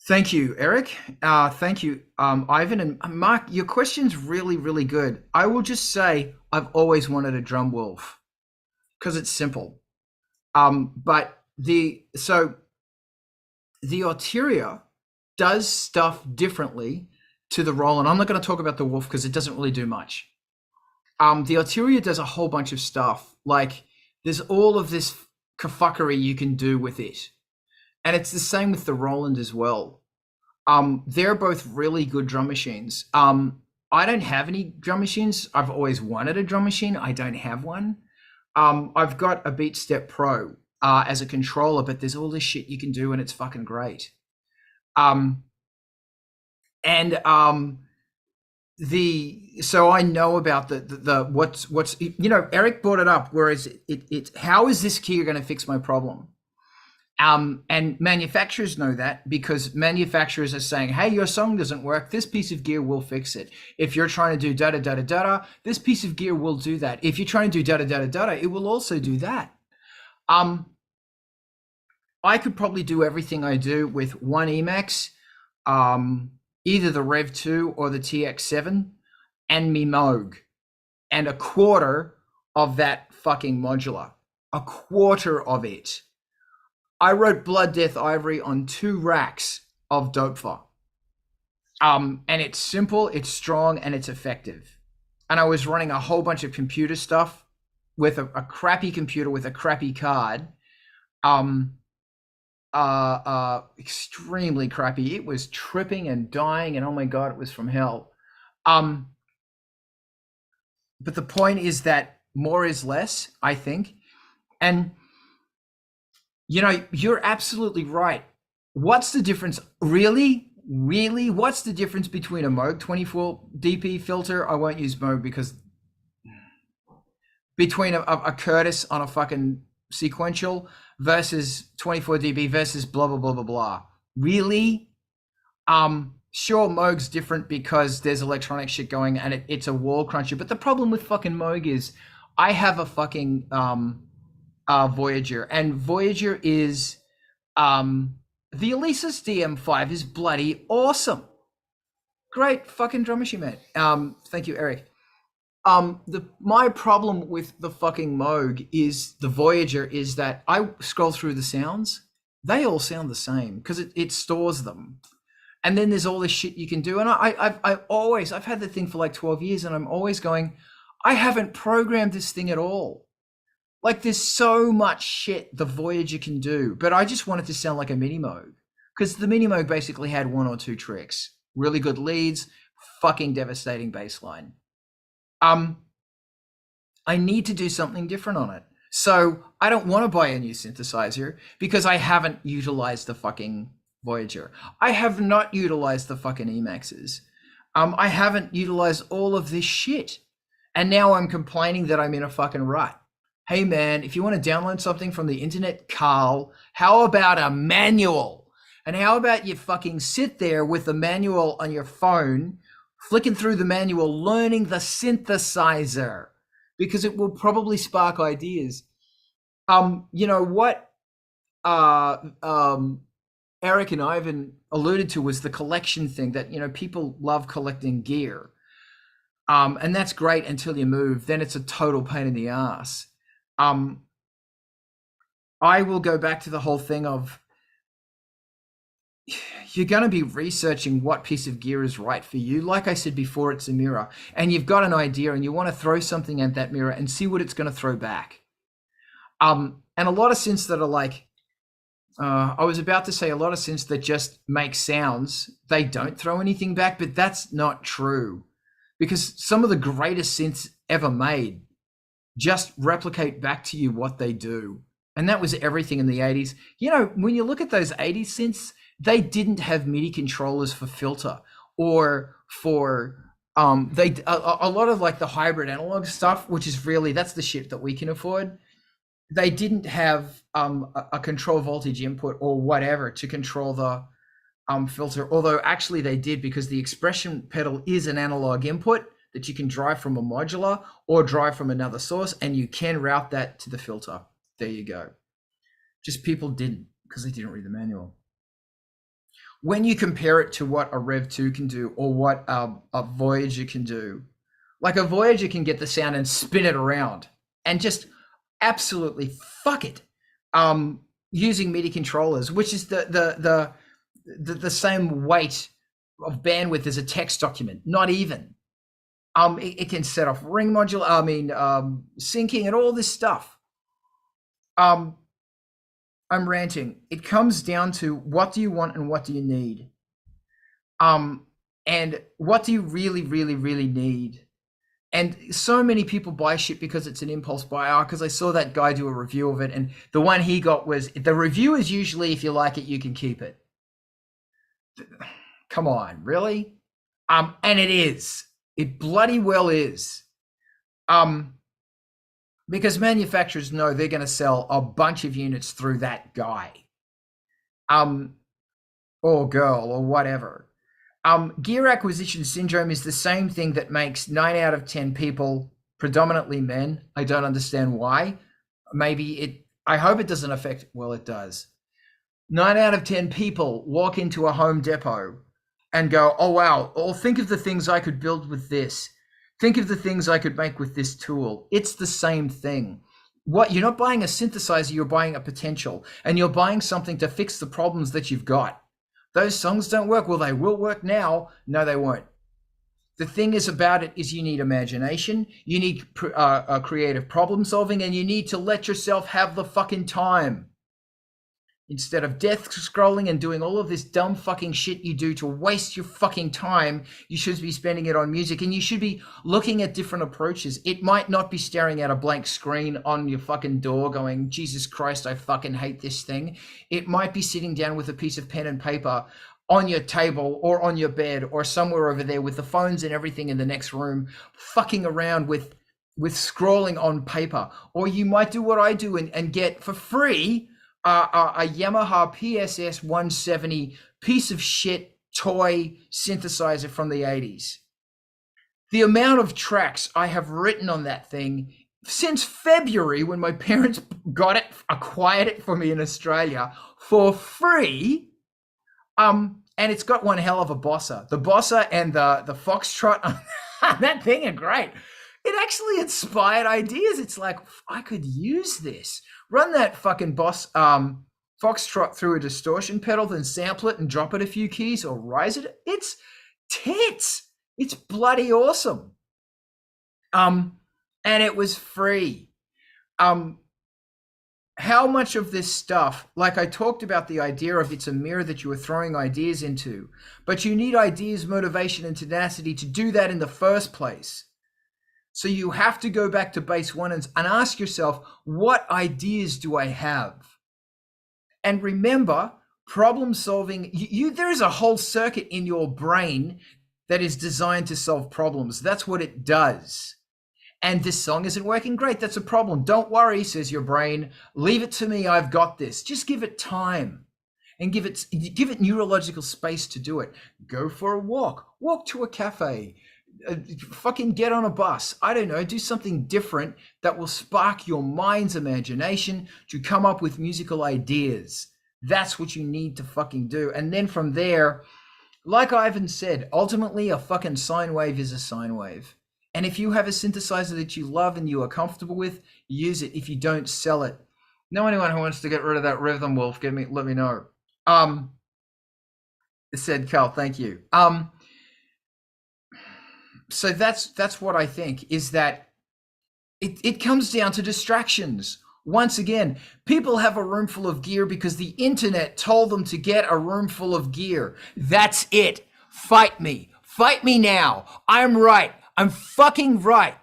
Thank you, Eric. Thank you, Ivan and Mark. Your question's really, really good. I will just say I've always wanted a drum wolf because it's simple. But the Arteria does stuff differently to the Roland. I'm not going to talk about the wolf because it doesn't really do much. The Arteria does a whole bunch of stuff. Like there's all of this kafuckery you can do with it. And it's the same with the Roland as well. They're both really good drum machines. I don't have any drum machines. I've always wanted a drum machine. I don't have one. I've got a BeatStep Pro as a controller, but there's all this shit you can do and it's fucking great. So I know about the what's you know, Eric brought it up, whereas it's how is this key going to fix my problem? And manufacturers know that because manufacturers are saying, hey, your song doesn't work. This piece of gear will fix it. If you're trying to do da-da-da-da-da, this piece of gear will do that. If you're trying to do da-da-da-da-da, it will also do that. I could probably do everything I do with one Emax, either the Rev 2 or the TX7 and me Moog and a quarter of that fucking modular, a quarter of it. I wrote Blood Death Ivory on 2 racks of Dopefer. And it's simple, it's strong, and it's effective. And I was running a whole bunch of computer stuff with a crappy computer with a crappy card. Extremely crappy. It was tripping and dying, and oh my God, it was from hell. But the point is that more is less, I think. And you know, you're absolutely right. What's the difference? Really? What's the difference between a Moog 24 dB filter? I won't use Moog because between a Curtis on a fucking sequential versus 24 dB versus blah, blah, blah, blah, blah. Really? Sure, Moog's different because there's electronic shit going and it's a wall cruncher. But the problem with fucking Moog is I have a fucking Voyager, and Voyager is the Alesis DM5 is bloody awesome. Great fucking drum machine, mate. Thank you, Eric. My problem with the fucking Moog is the Voyager is that I scroll through the sounds, they all sound the same because it stores them. And then there's all this shit you can do. And I've had the thing for like 12 years and I'm always going, I haven't programmed this thing at all. Like there's so much shit the Voyager can do, but I just wanted to sound like a Mini Moog because the Mini Moog basically had 1 or 2 tricks, really good leads, fucking devastating bass line. I need to do something different on it. So I don't want to buy a new synthesizer because I haven't utilized the fucking Voyager. I have not utilized the fucking Emaxes. I haven't utilized all of this shit. And now I'm complaining that I'm in a fucking rut. Hey man, if you want to download something from the internet, Carl, how about a manual? And how about you fucking sit there with the manual on your phone, flicking through the manual, learning the synthesizer, because it will probably spark ideas. You know what Eric and Ivan alluded to was the collection thing, that, you know, people love collecting gear. And that's great until you move, then it's a total pain in the ass. I will go back to the whole thing of, you're going to be researching what piece of gear is right for you. Like I said before, it's a mirror, and you've got an idea and you want to throw something at that mirror and see what it's going to throw back. And a lot of synths that are like, I was about to say a lot of synths that just make sounds, they don't throw anything back, but that's not true, because some of the greatest synths ever made just replicate back to you what they do. And that was everything in the 80s. You know, when you look at those 80s synths, they didn't have MIDI controllers for filter or for a lot of like the hybrid analog stuff, which is really, that's the shit that we can afford. They didn't have a control voltage input or whatever to control the filter, although actually they did, because the expression pedal is an analog input that you can drive from a modular or drive from another source, and you can route that to the filter. There you go. Just people didn't, because they didn't read the manual. When you compare it to what a Rev 2 can do, or what a Voyager can do, like a Voyager can get the sound and spin it around and just absolutely fuck it, using MIDI controllers, which is the same weight of bandwidth as a text document, not even. It can set off ring module, syncing and all this stuff. I'm ranting. It comes down to, what do you want and what do you need? And what do you really, really, really need? And so many people buy shit because it's an impulse buy. Because I saw that guy do a review of it, and the one he got was, the review is usually, if you like it, you can keep it. Come on, really? And it is. It bloody well is. Because manufacturers know they're going to sell a bunch of units through that guy, or girl, or whatever. Gear acquisition syndrome is the same thing that makes 9 out of 10 people, predominantly men, I don't understand why. I hope it doesn't affect, well, it does. 9 out of 10 people walk into a Home Depot and go, oh, wow, or think of the things I could build with this. Think of the things I could make with this tool. It's the same thing. What, you're not buying a synthesizer, you're buying a potential, and you're buying something to fix the problems that you've got. Those songs don't work. Well, they will work now. No, they won't. The thing is about it is, you need imagination, you need creative problem solving, and you need to let yourself have the fucking time. Instead of death scrolling and doing all of this dumb fucking shit you do to waste your fucking time, you should be spending it on music, and you should be looking at different approaches. It might not be staring at a blank screen on your fucking door going, Jesus Christ, I fucking hate this thing. It might be sitting down with a piece of pen and paper on your table or on your bed or somewhere over there with the phones and everything in the next room, fucking around with scrolling on paper. Or you might do what I do and get for free a Yamaha PSS 170 piece of shit toy synthesizer from the 80s. The amount of tracks I have written on that thing since February, when my parents acquired it for me in Australia for free. And it's got one hell of a bossa. The bossa and the foxtrot on that thing are great. It actually inspired ideas. It's like, I could use this. Run that fucking foxtrot through a distortion pedal, then sample it and drop it a few keys or rise it. It's tits. It's bloody awesome. And it was free. How much of this stuff, like I talked about the idea of it's a mirror that you were throwing ideas into, but you need ideas, motivation, and tenacity to do that in the first place. So you have to go back to base one and ask yourself, what ideas do I have? And remember, problem solving, there is a whole circuit in your brain that is designed to solve problems. That's what it does. And this song isn't working great. That's a problem. Don't worry, says your brain. Leave it to me. I've got this. Just give it time and give it neurological space to do it. Go for a walk. Walk to a cafe. Fucking get on a bus. I don't know. Do something different that will spark your mind's imagination to come up with musical ideas. That's what you need to fucking do. And then from there, like Ivan said, ultimately a fucking sine wave is a sine wave. And if you have a synthesizer that you love and you are comfortable with, use it. If you don't, sell it. Know anyone who wants to get rid of that rhythm wolf, let me know. Said Carl, thank you. So that's what I think, is that it comes down to distractions. Once again, people have a room full of gear because the internet told them to get a room full of gear. That's it. Fight me. Fight me now. I'm right. I'm fucking right.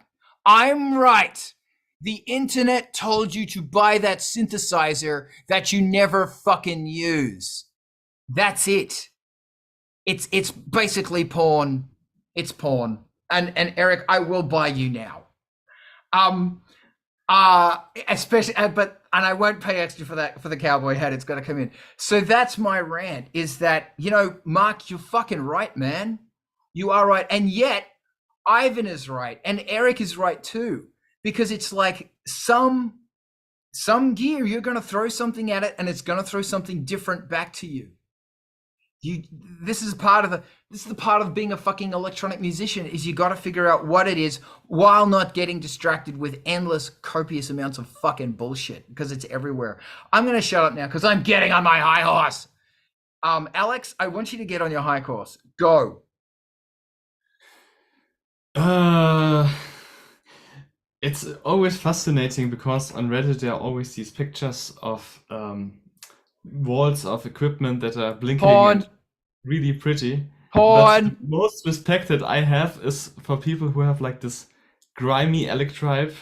I'm right. The internet told you to buy that synthesizer that you never fucking use. That's it. It's basically porn. It's porn. And Eric, I will buy you now. Especially, and I won't pay extra for that, for the cowboy hat. It's got to come in. So that's my rant, is that, Mark, you're fucking right, man. You are right. And yet Ivan is right. And Eric is right too, because it's like some gear, you're going to throw something at it and it's going to throw something different back to you. This is the part of being a fucking electronic musician, is you got to figure out what it is while not getting distracted with endless copious amounts of fucking bullshit, because it's everywhere. I'm going to shut up now because I'm getting on my high horse. Alex, I want you to get on your high horse. Go. It's always fascinating because on Reddit there are always these pictures of walls of equipment that are blinking and really pretty. But the most respect that I have is for people who have like this grimy electrive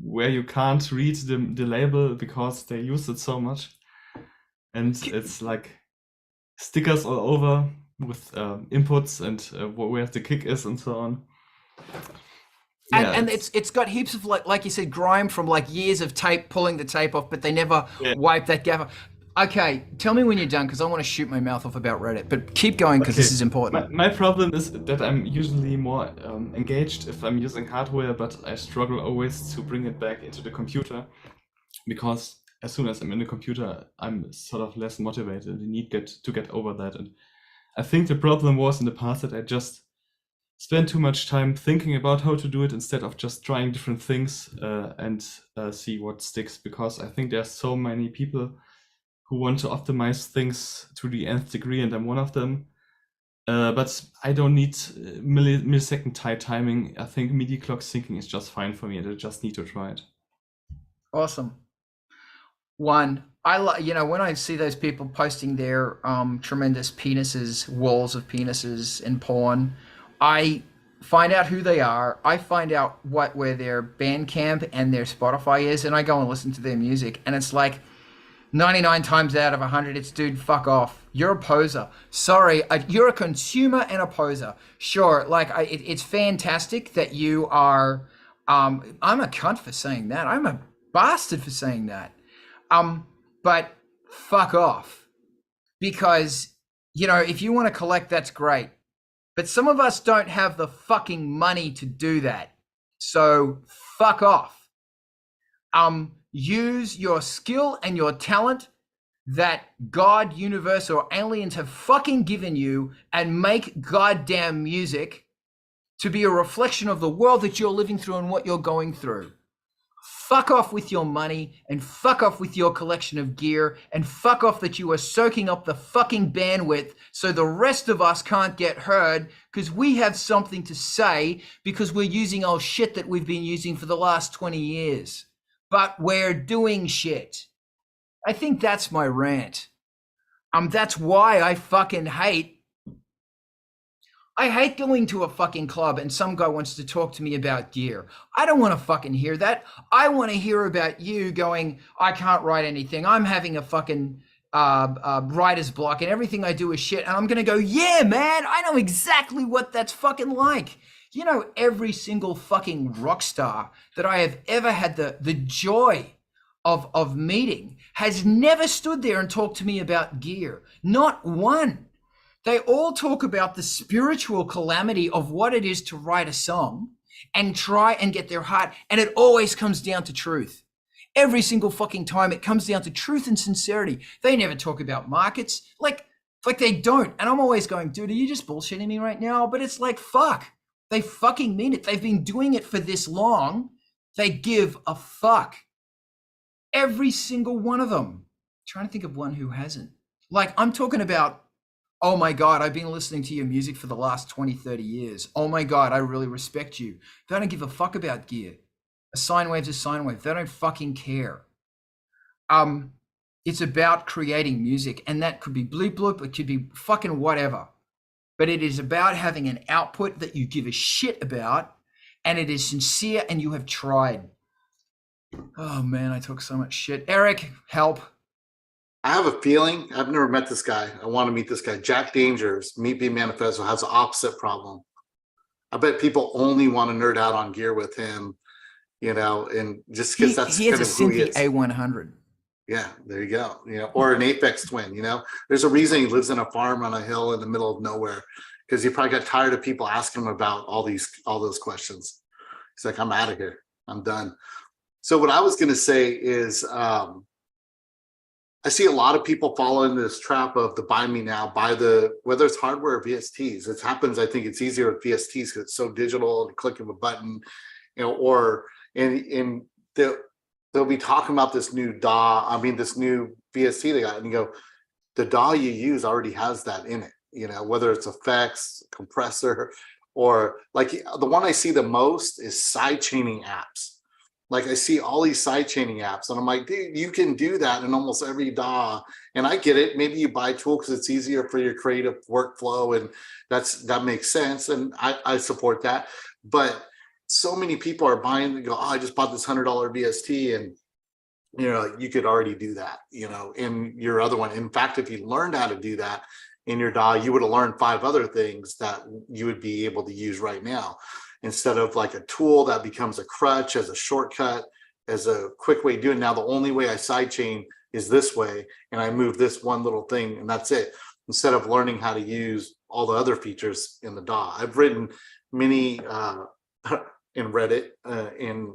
where you can't read the label because they use it so much, and it's like stickers all over with inputs and where the kick is and so on. And it's got heaps of like you said, grime from like years of tape, pulling the tape off, but they never wipe that gaffer. Okay, tell me when you're done, because I want to shoot my mouth off about Reddit, but keep going because this is important. My problem is that I'm usually more engaged if I'm using hardware, but I struggle always to bring it back into the computer, because as soon as I'm in the computer, I'm sort of less motivated and need to get over that. And I think the problem was in the past that I just spent too much time thinking about how to do it instead of just trying different things and see what sticks, because I think there's so many people who want to optimize things to the nth degree, and I'm one of them. But I don't need millisecond tight timing. I think MIDI clock syncing is just fine for me, and I just need to try it. Awesome. One, when I see those people posting their tremendous penises, walls of penises and porn, I find out who they are. I find out where their BANDCAMP and their Spotify is, and I go and listen to their music, and it's like 99 times out of 100, it's, dude, fuck off. You're a poser. Sorry, you're a consumer and a poser. Sure, it's fantastic that you are. I'm a cunt for saying that. I'm a bastard for saying that. But fuck off, because if you want to collect, that's great. But some of us don't have the fucking money to do that. So fuck off. Use your skill and your talent that God, universe, or aliens have fucking given you, and make goddamn music to be a reflection of the world that you're living through and what you're going through. Fuck off with your money, and fuck off with your collection of gear, and fuck off that you are soaking up the fucking bandwidth so the rest of us can't get heard, because we have something to say, because we're using old shit that we've been using for the last 20 years. But we're doing shit. I think that's my rant. That's why I fucking hate I hate going to a fucking club and some guy wants to talk to me about gear. I don't want to fucking hear that. I want to hear about you going, I can't write anything. I'm having a fucking writer's block and everything I do is shit. And I'm going to go, yeah, man, I know exactly what that's fucking like. You know, every single fucking rock star that I have ever had the joy of meeting has never stood there and talked to me about gear. Not one. They all talk about the spiritual calamity of what it is to write a song and try and get their heart. And it always comes down to truth. Every single fucking time it comes down to truth and sincerity. They never talk about markets. Like they don't. And I'm always going, dude, are you just bullshitting me right now? But it's like, fuck. They fucking mean it. They've been doing it for this long. They give a fuck. Every single one of them. I'm trying to think of one who hasn't. Like, I'm talking about, oh my God, I've been listening to your music for the last 20, 30 years. Oh my God, I really respect you. They don't give a fuck about gear. A sine wave's a sine wave. They don't fucking care. It's about creating music, and that could be bloop bloop, it could be fucking whatever. But it is about having an output that you give a shit about, and it is sincere and you have tried. Oh man, I talk so much shit. Eric, help. I have a feeling, I've never met this guy. I want to meet this guy. Jack Dangers, Meet Me Manifesto, has the opposite problem. I bet people only want to nerd out on gear with him, you know, and just because that's he has kind a of who he Synthi is. A100. Yeah, there you go. You know, or an Apex Twin, you know. There's a reason he lives in a farm on a hill in the middle of nowhere, because he probably got tired of people asking him about all those questions. He's like, I'm out of here. I'm done. So what I was going to say is, I see a lot of people fall into this trap of the buy me now, whether it's hardware or VSTs. It happens, I think it's easier with VSTs because it's so digital, the click of a button, you know, they'll be talking about this new this new VST they got, and you go, the DAW you use already has that in it, you know, whether it's effects, compressor, or like the one I see the most is sidechaining apps. Like I see all these sidechaining apps and I'm like, dude, you can do that in almost every DAW. And I get it. Maybe you buy a tool because it's easier for your creative workflow, and that makes sense. And I support that. But so many people are buying and go, oh, I just bought this $100 VST, and you know, you could already do that, you know, in your other one. In fact, if you learned how to do that in your DAW, you would have learned 5 other things that you would be able to use right now, instead of like a tool that becomes a crutch, as a shortcut, as a quick way of doing it. Now, the only way I sidechain is this way, and I move this one little thing, and that's it, instead of learning how to use all the other features in the DAW. I've written many in Reddit in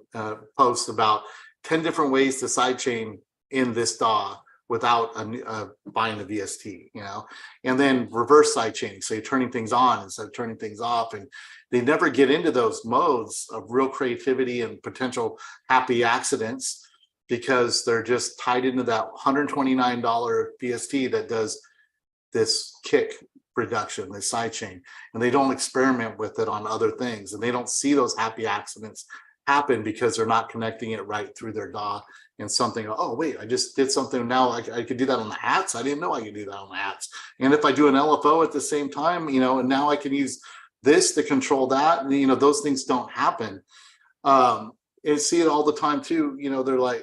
posts about 10 different ways to sidechain in this DAW without buying a VST, you know, and then reverse sidechaining. So you're turning things on instead of turning things off, and they never get into those modes of real creativity and potential happy accidents because they're just tied into that $129 VST that does this kick reduction, this sidechain, and they don't experiment with it on other things, and they don't see those happy accidents happen because they're not connecting it right through their DAW and something. Oh wait, I just did something. Now I could do that on the hats. I didn't know I could do that on the hats. And if I do an LFO at the same time, you know, and now I can use this to control that. And, you know, those things don't happen. And see it all the time too. You know,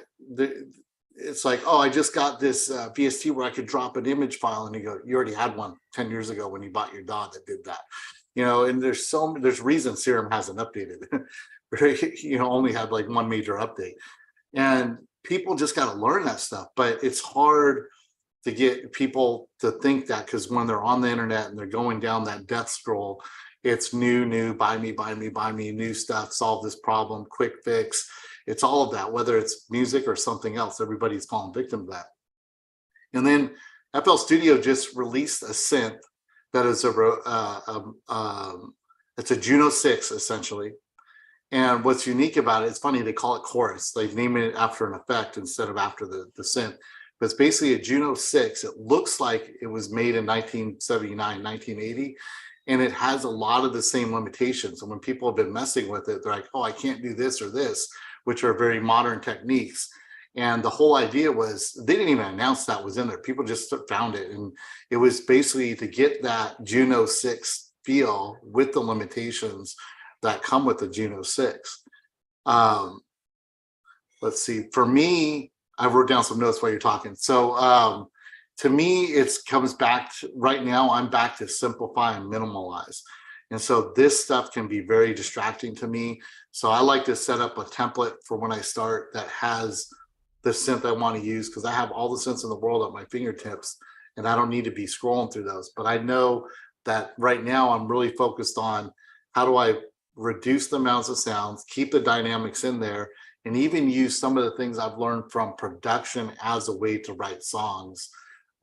it's like, oh, I just got this VST where I could drop an image file, and you go, you already had one 10 years ago when you bought your DAW that did that. You know, and there's reasons Serum hasn't updated. You know, only had like one major update, and people just got to learn that stuff. But it's hard to get people to think that, because when they're on the internet and they're going down that death scroll, it's new, buy me, new stuff, solve this problem, quick fix. It's all of that, whether it's music or something else. Everybody's falling victim to that. And then FL Studio just released a synth that is it's a Juno 6 essentially. And what's unique about it, it's funny, they call it Chorus. They've named it after an effect instead of after the synth. But it's basically a Juno 6. It looks like it was made in 1979, 1980. And it has a lot of the same limitations. And when people have been messing with it, they're like, oh, I can't do this or this, which are very modern techniques. And the whole idea was, they didn't even announce that was in there. People just found it. And it was basically to get that Juno 6 feel with the limitations that come with the Juno 6. Let's see, for me, I wrote down some notes while you're talking. So to me, it comes back to, right now, I'm back to simplify and minimalize. And so this stuff can be very distracting to me. So I like to set up a template for when I start that has the synth I want to use, because I have all the synths in the world at my fingertips and I don't need to be scrolling through those. But I know that right now I'm really focused on how do I reduce the amounts of sounds, keep the dynamics in there, and even use some of the things I've learned from production as a way to write songs.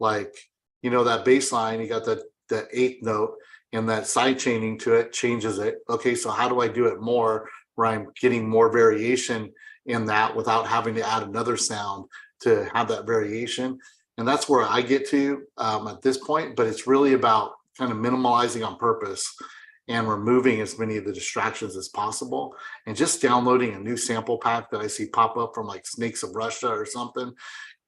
Like, you know, that bass line, you got the eighth note, and that side chaining to it changes it. Okay, so how do I do it more where I'm getting more variation in that without having to add another sound to have that variation? And that's where I get to at this point, but it's really about kind of minimalizing on purpose and removing as many of the distractions as possible, and just downloading a new sample pack that I see pop up from like Snakes of Russia or something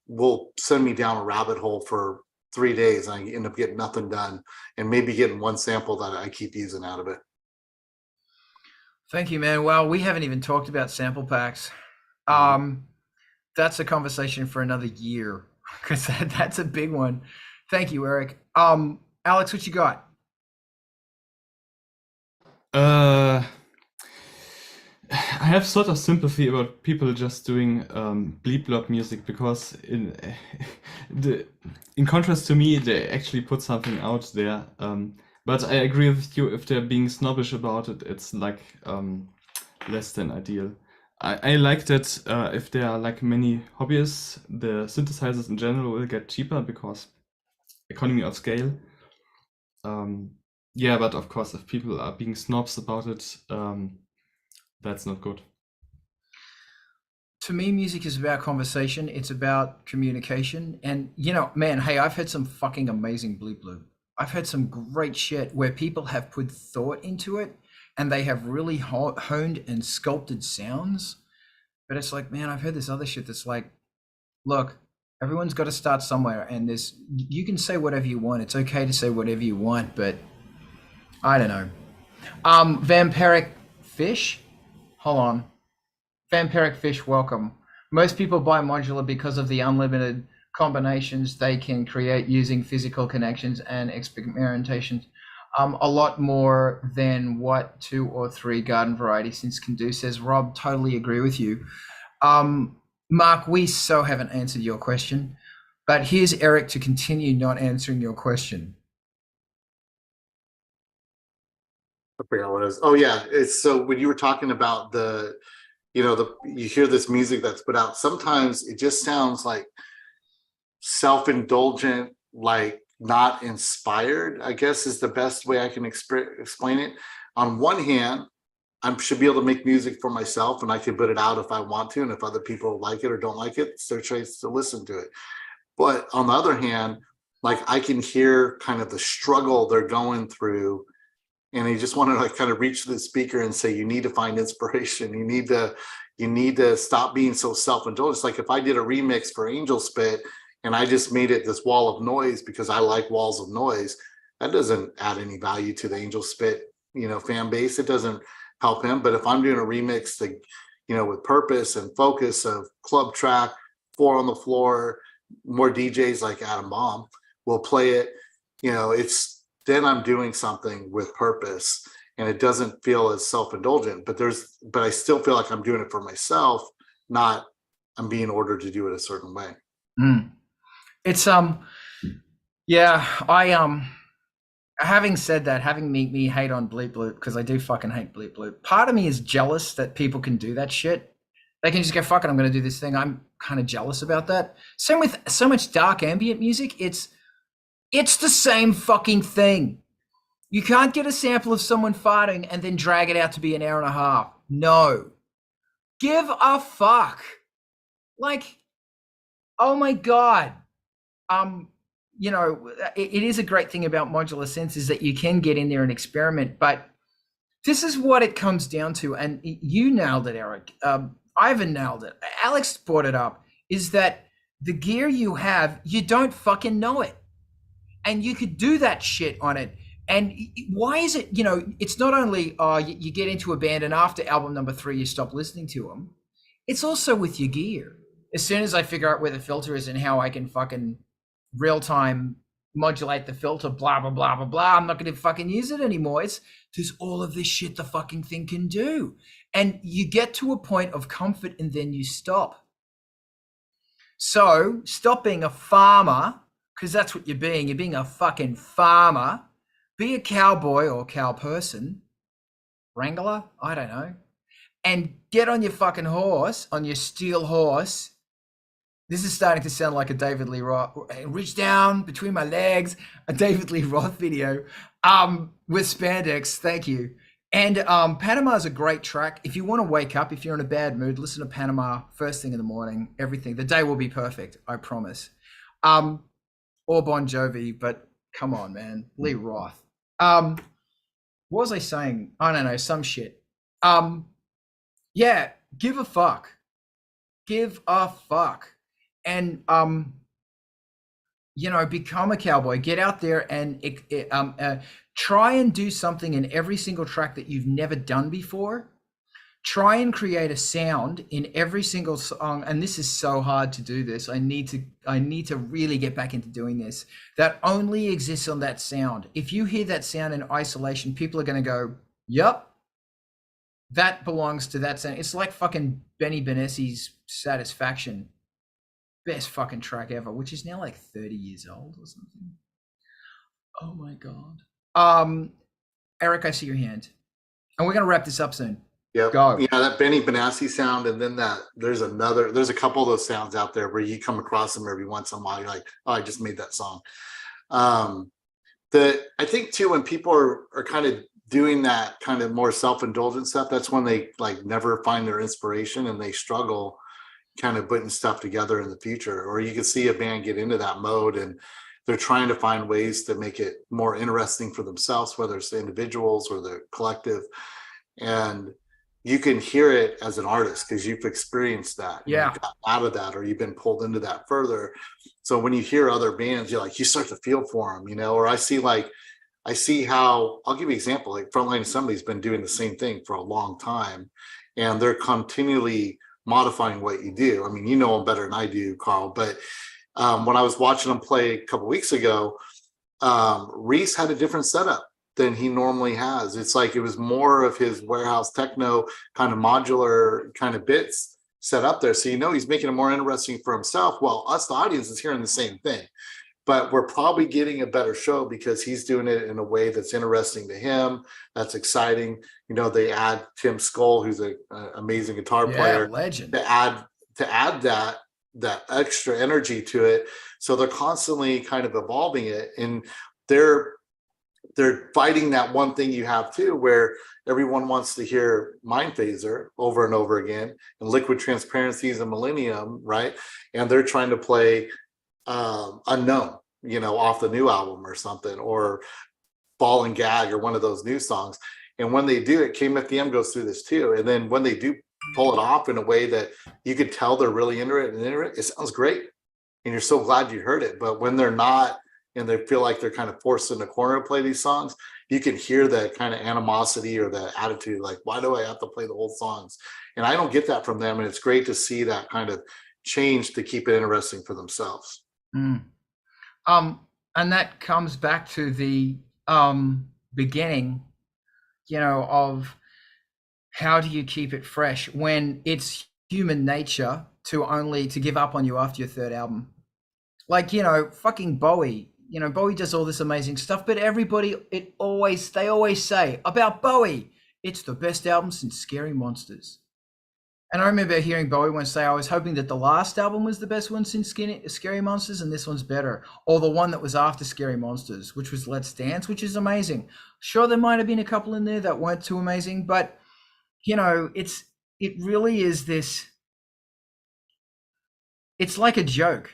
will send me down a rabbit hole for 3 days, and I end up getting nothing done, and maybe getting one sample that I keep using out of it. Thank you, man. Well, we haven't even talked about sample packs. That's a conversation for another year, because that's a big one. Thank you, Eric. Alex, what you got? I have sort of sympathy about people just doing bleep blop music, because in contrast to me, they actually put something out there. But I agree with you, if they're being snobbish about it, it's like less than ideal. I like that if there are like many hobbyists, the synthesizers in general will get cheaper because economy of scale. Yeah, but of course, if people are being snobs about it, that's not good. To me, music is about conversation. It's about communication. And, you know, man, hey, I've heard some fucking amazing bleep bloop. I've heard some great shit where people have put thought into it and they have really honed and sculpted sounds. But it's like, man, I've heard this other shit that's like, look, everyone's got to start somewhere, and you can say whatever you want. It's okay to say whatever you want, but I don't know. Vampiric Fish, hold on. Vampiric Fish, welcome. Most people buy modular because of the unlimited combinations they can create using physical connections and experimentations. A lot more than what 2 or 3 garden variety synths can do, says Rob. Totally agree with you. Mark, we so haven't answered your question, but here's Eric to continue not answering your question. I forgot what it is. Oh yeah, it's so when you were talking about you hear this music that's put out, sometimes it just sounds like self-indulgent, like not inspired, I guess is the best way I can explain it. On one hand, I should be able to make music for myself, and I can put it out if I want to, and if other people like it or don't like it, it's their choice to listen to it. But on the other hand, like I can hear kind of the struggle they're going through, and I just want to like kind of reach to the speaker and say, you need to find inspiration. You need to stop being so self-indulgent. It's like if I did a remix for Angel Spit and I just made it this wall of noise because I like walls of noise, that doesn't add any value to the Angel Spit, fan base. It doesn't help him. But if I'm doing a remix to, with purpose and focus of club track, 4 on the floor, more DJs like Adam Baum will play it, then I'm doing something with purpose, and it doesn't feel as self-indulgent, but I still feel like I'm doing it for myself, not I'm being ordered to do it a certain way. It's having said that, having me hate on bleep bloop, because I do fucking hate bleep bloop. Part of me is jealous that people can do that shit. They can just go, fuck it, I'm going to do this thing. I'm kind of jealous about that. Same with so much dark ambient music. It's the same fucking thing. You can't get a sample of someone farting and then drag it out to be an hour and a half. No. Give a fuck. Like, oh my God. It is a great thing about modular synths is that you can get in there and experiment, but this is what it comes down to. And you nailed it, Eric. Ivan nailed it. Alex brought it up, is that the gear you have, you don't fucking know it. And you could do that shit on it, And why is it, it's not only you get into a band and after album number 3 you stop listening to them. It's also with your gear. As soon as I figure out where the filter is and how I can fucking real time modulate the filter, blah blah blah blah blah, I'm not going to fucking use it anymore. There's all of this shit the fucking thing can do, and you get to a point of comfort and then you stop. So stop being a farmer, because that's what you're being. You're being a fucking farmer. Be a cowboy or cow person, wrangler, I don't know, and get on your fucking horse, on your steel horse. This is starting to sound like a David Lee Roth, reach down between my legs, a David Lee Roth video with spandex. Thank you. And Panama is a great track. If you want to wake up, if you're in a bad mood, listen to Panama first thing in the morning. Everything, the day will be perfect, I promise. Or Bon Jovi, but come on, man, Lee Roth. What was I saying? I don't know, some shit. Yeah, give a fuck. Give a fuck. And become a cowboy. Get out there and try and do something in every single track that you've never done before. Try and create a sound in every single song, and this is so hard to do this. I need to really get back into doing this. That only exists on that sound. If you hear that sound in isolation, people are going to go, "Yup, that belongs to that sound." It's like fucking Benny Benessi's Satisfaction. Best fucking track ever, which is now like 30 years old or something. Oh my God. Eric, I see your hand. And we're going to wrap this up soon. Yep. Go. Yeah, that Benny Benassi sound, and then there's a couple of those sounds out there where you come across them every once in a while. You're like, oh, I just made that song. I think too, when people are kind of doing that kind of more self-indulgent stuff, that's when they like never find their inspiration and they struggle kind of putting stuff together in the future. Or you can see a band get into that mode and they're trying to find ways to make it more interesting for themselves, whether it's the individuals or the collective. And you can hear it as an artist because you've experienced that. Yeah. You've got out of that, or you've been pulled into that further. So when you hear other bands, you start to feel for them, or I see how, I'll give you an example, like Frontline Assembly's been doing the same thing for a long time, and they're continually modifying what you do. I mean, you know them better than I do, Carl, but when I was watching them play a couple weeks ago, Reese had a different setup than he normally has. It's like it was more of his warehouse techno kind of modular kind of bits set up there. So he's making it more interesting for himself. Well, us, the audience, is hearing the same thing. But we're probably getting a better show because he's doing it in a way that's interesting to him, that's exciting. They add Tim Skull, who's an amazing guitar player, legend, to add that extra energy to it. So they're constantly kind of evolving it, and they're fighting that one thing you have too, where everyone wants to hear Mind Phaser over and over again, and Liquid Transparencies and Millennium, right? And they're trying to play Unknown, off the new album or something, or Ball and Gag or one of those new songs. And when they do it, KMFDM goes through this too. And then when they do pull it off in a way that you could tell they're really into it, it sounds great. And you're so glad you heard it. But when they're not, and they feel like they're kind of forced in the corner to play these songs, you can hear that kind of animosity or that attitude, like, why do I have to play the whole songs? And I don't get that from them. And it's great to see that kind of change to keep it interesting for themselves. And that comes back to the beginning, of how do you keep it fresh when it's human nature to give up on you after your third album. Like, fucking Bowie, Bowie does all this amazing stuff, but they always say about Bowie, it's the best album since Scary Monsters. And I remember hearing Bowie once say, I was hoping that the last album was the best one since Scary Monsters, and this one's better. Or the one that was after Scary Monsters, which was Let's Dance, which is amazing. Sure, there might have been a couple in there that weren't too amazing, but, it really is this, it's like a joke.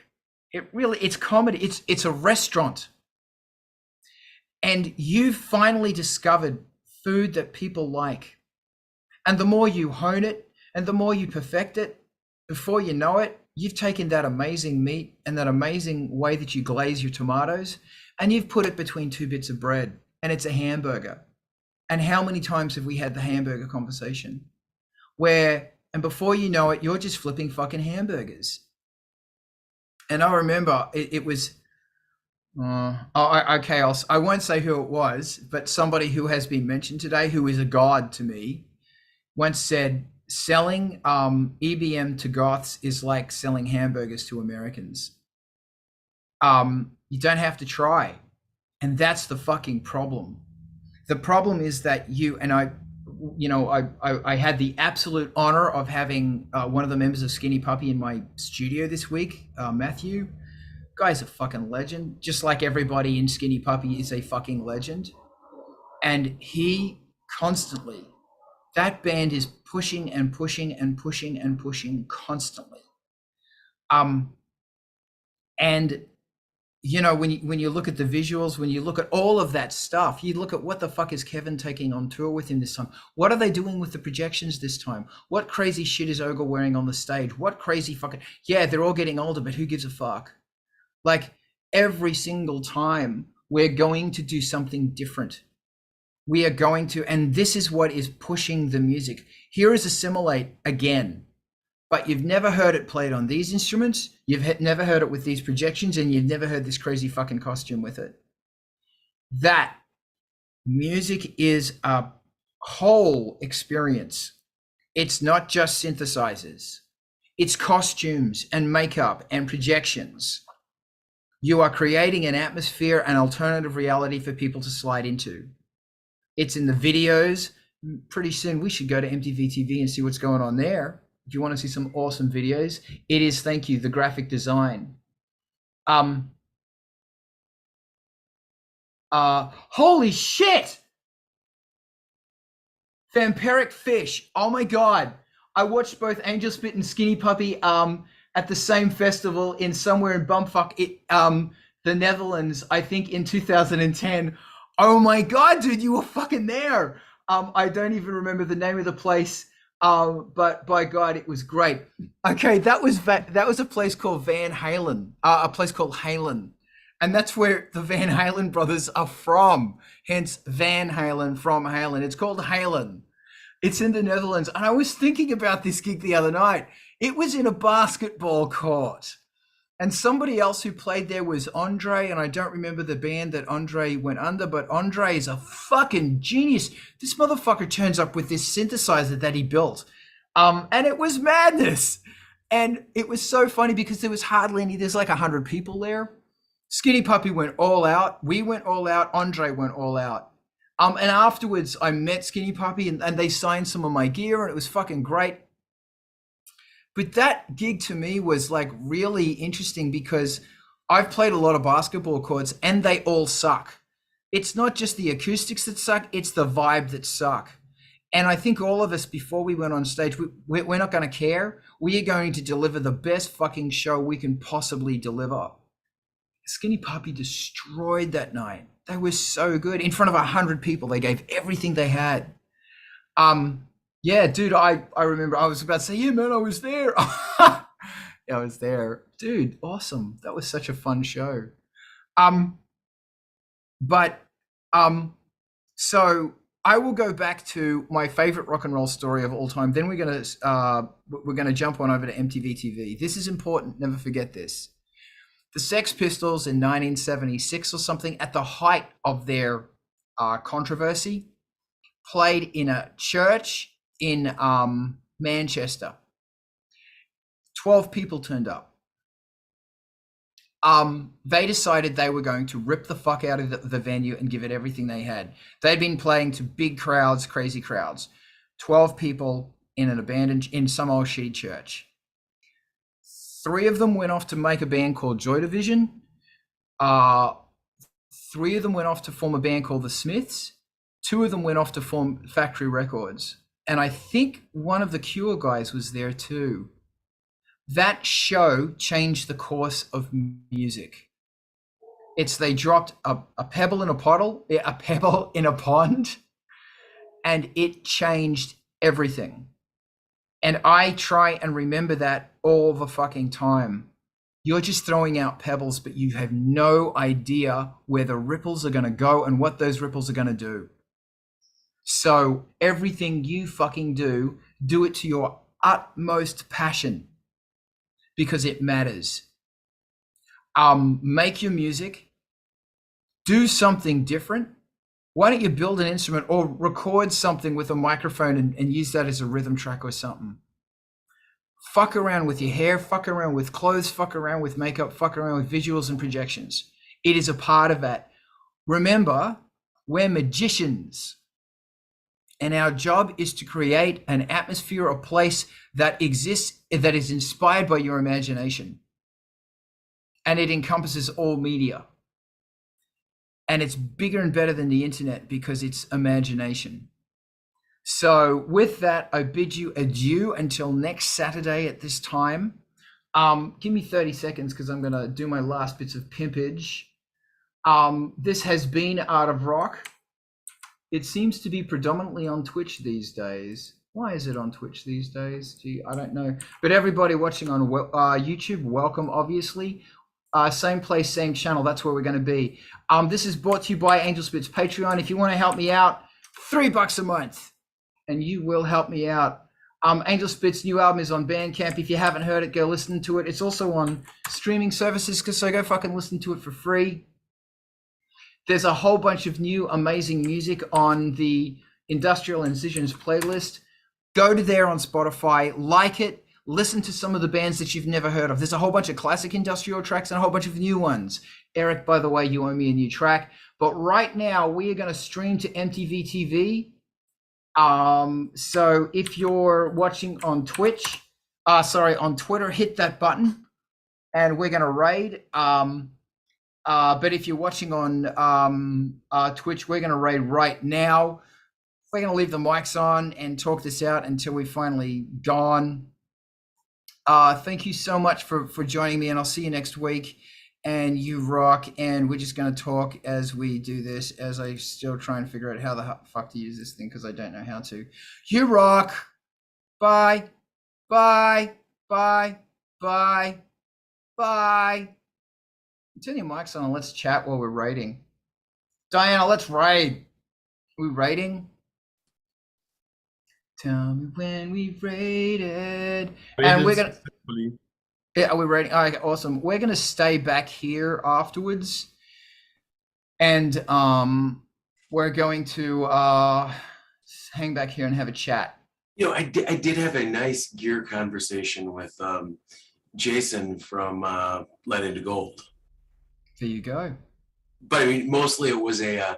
It's comedy. It's a restaurant. And you've finally discovered food that people like. And the more you hone it, and the more you perfect it, before you know it, you've taken that amazing meat and that amazing way that you glaze your tomatoes, and you've put it between two bits of bread. and it's a hamburger. And how many times have we had the hamburger conversation where, and before you know it, you're just flipping fucking hamburgers. And I remember it was, I won't say who it was, but somebody who has been mentioned today, who is a god to me, once said, selling EBM to goths is like selling hamburgers to Americans. You don't have to try. And that's the fucking problem. The problem is that you and I had the absolute honor of having one of the members of Skinny Puppy in my studio this week, Matthew. Guy's a fucking legend, just like everybody in Skinny Puppy is a fucking legend. And he constantly, that band is pushing and pushing and pushing and pushing constantly. And you know, when you look at the visuals, when you look at all of that stuff, you look at what the fuck is Kevin taking on tour with him this time? What are they doing with the projections this time? What crazy shit is Ogle wearing on the stage? What crazy fucking, yeah, they're all getting older, but who gives a fuck? Like every single time we're going to do something different. We are going to, and this is what is pushing the music. Here is Assimilate again, but you've never heard it played on these instruments. You've never heard it with these projections, and you've never heard this crazy fucking costume with it. That music is a whole experience. It's not just synthesizers. It's costumes and makeup and projections. You are creating an atmosphere, an alternative reality for people to slide into. It's in the videos. Pretty soon we should go to MTV TV and see what's going on there. If you want to see some awesome videos, it is, thank you, the graphic design. Holy shit! Vampiric Fish. Oh my God. I watched both Angelspit and Skinny Puppy at the same festival in somewhere in bumfuck the Netherlands, I think in 2010. Oh my God, dude, you were fucking there. I don't even remember the name of the place, but by God, it was great. Okay, that was a place called Van Halen, a place called Halen. And that's where the Van Halen brothers are from. Hence Van Halen, from Halen. It's called Halen. It's in the Netherlands. And I was thinking about this gig the other night. It was in a basketball court. And somebody else who played there was Andre, and I don't remember the band that Andre went under, but Andre is a fucking genius. This motherfucker turns up with this synthesizer that he built. And it was madness. And it was so funny because there was hardly any, there's like 100 people there. Skinny Puppy went all out. We went all out. Andre went all out. And afterwards I met Skinny Puppy and they signed some of my gear, and it was fucking great. But that gig to me was like really interesting because I've played a lot of basketball courts and they all suck. It's not just the acoustics that suck, it's the vibe that suck. And I think all of us, before we went on stage, we're not going to care. We are going to deliver the best fucking show we can possibly deliver. Skinny Puppy destroyed that night. They were so good. In front of 100 people, they gave everything they had. Yeah, dude, I remember I was about to say, yeah, man, I was there. Yeah, I was there. Dude, awesome. That was such a fun show. So I will go back to my favorite rock and roll story of all time. Then we're gonna jump on over to MTV TV. This is important. Never forget this. The Sex Pistols in 1976 or something, at the height of their controversy, played in a church in Manchester. 12 people turned up. They decided they were going to rip the fuck out of the venue and give it everything they had. They'd been playing to big crowds, crazy crowds. 12 people in an abandoned, in some old shitty church. 3 of them went off to make a band called Joy Division. 3 of them went off to form a band called the Smiths. 2 of them went off to form Factory Records. And I think one of the Cure guys was there too. That show changed the course of music. They dropped a pebble in a pond, and it changed everything. And I try and remember that all the fucking time. You're just throwing out pebbles, but you have no idea where the ripples are going to go and what those ripples are going to do. So everything you fucking do it to your utmost passion because it matters. Make your music, do something different. Why don't you build an instrument or record something with a microphone and use that as a rhythm track or something? Fuck around with your hair, fuck around with clothes, fuck around with makeup, fuck around with visuals and projections. It is a part of that. Remember, we're magicians. And our job is to create an atmosphere, a place that exists, that is inspired by your imagination. And it encompasses all media. And it's bigger and better than the internet because it's imagination. So with that, I bid you adieu until next Saturday at this time. Give me 30 seconds because I'm going to do my last bits of pimpage. This has been Art of Rock. It seems to be predominantly on Twitch these days. Why is it on Twitch these days? Gee, I don't know. But everybody watching on YouTube, welcome, obviously. Same place, same channel. That's where we're going to be. This is brought to you by ANGELSPIT'S Patreon. If you want to help me out, $3 a month. And you will help me out. ANGELSPIT'S new album is on BANDCAMP. If you haven't heard it, go listen to it. It's also on streaming services, so go fucking listen to it for free. There's a whole bunch of new amazing music on the Industrial Incisions playlist. Go to there on Spotify, like it, listen to some of the bands that you've never heard of. There's a whole bunch of classic industrial tracks and a whole bunch of new ones. Eric, by the way, you owe me a new track. But right now, we are going to stream to MTV TV. So if you're watching on Twitch, on Twitter, hit that button and we're going to raid. But if you're watching on Twitch, we're going to raid right now. We're going to leave the mics on and talk this out until we finally gone. Thank you so much for joining me, and I'll see you next week. And you rock. And we're just going to talk as we do this, as I still try and figure out how the fuck to use this thing because I don't know how to. You rock. Bye. Bye. Bye. Bye. Bye. Turn your mics on and let's chat while we're raiding. Diana, let's raid. Are we raiding? Tell me when we raided. And we're gonna. Yeah, are we raiding? All right, awesome. We're gonna stay back here afterwards, and we're going to hang back here and have a chat. You know, I did have a nice gear conversation with Jason from Lead Into Gold. There you go. But I mean, mostly it was a,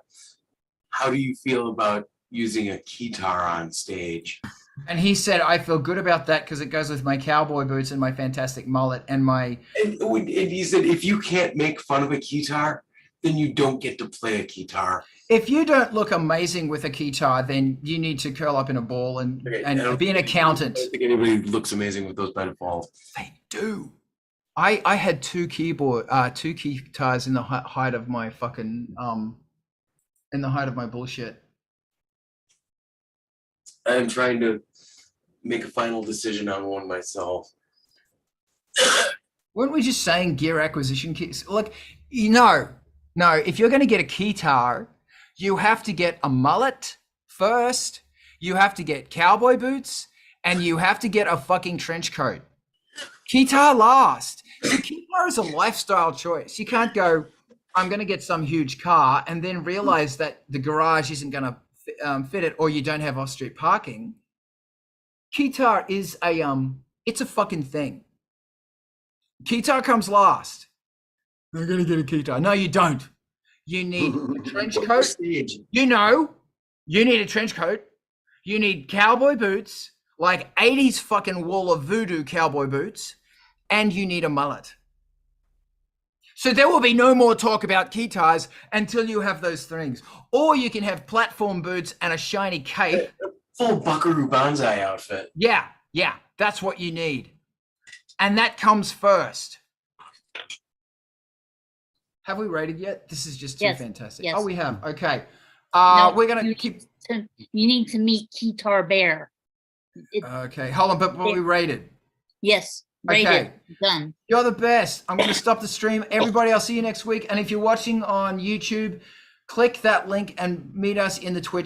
how do you feel about using a guitar on stage? And he said, I feel good about that because it goes with my cowboy boots and my fantastic mullet and my... And he said, if you can't make fun of a guitar, then you don't get to play a guitar. If you don't look amazing with a guitar, then you need to curl up in a ball and be an accountant. I don't think anybody looks amazing with those by default. They do. I had two guitars in the height of my fucking in the height of my bullshit. I'm trying to make a final decision on one myself. Weren't we just saying gear acquisition kits? Like, no. If you're going to get a guitar, you have to get a mullet first. You have to get cowboy boots, and you have to get a fucking trench coat. Guitar last. See, guitar is a lifestyle choice. You can't go, I'm going to get some huge car and then realize that the garage isn't going to fit it, or you don't have off-street parking. Guitar is it's a fucking thing. Guitar comes last. I'm going to get a guitar. No, you don't. You need a trench coat. You need a trench coat. You need cowboy boots, like 80s fucking Wall of Voodoo cowboy boots. And you need a mullet. So there will be no more talk about guitars until you have those things. Or you can have platform boots and a shiny cape. Full Buckaroo Banzai outfit. Yeah, that's what you need. And that comes first. Have we rated yet? This is just too fantastic. Yes. Oh, we have. Okay. No, we're going to keep... You need to meet Guitar Bear. Okay, hold on, but we rated. Yes. Okay. Rated. Done. You're the best. I'm going to stop the stream. Everybody, I'll see you next week. And if you're watching on YouTube, click that link and meet us in the Twitch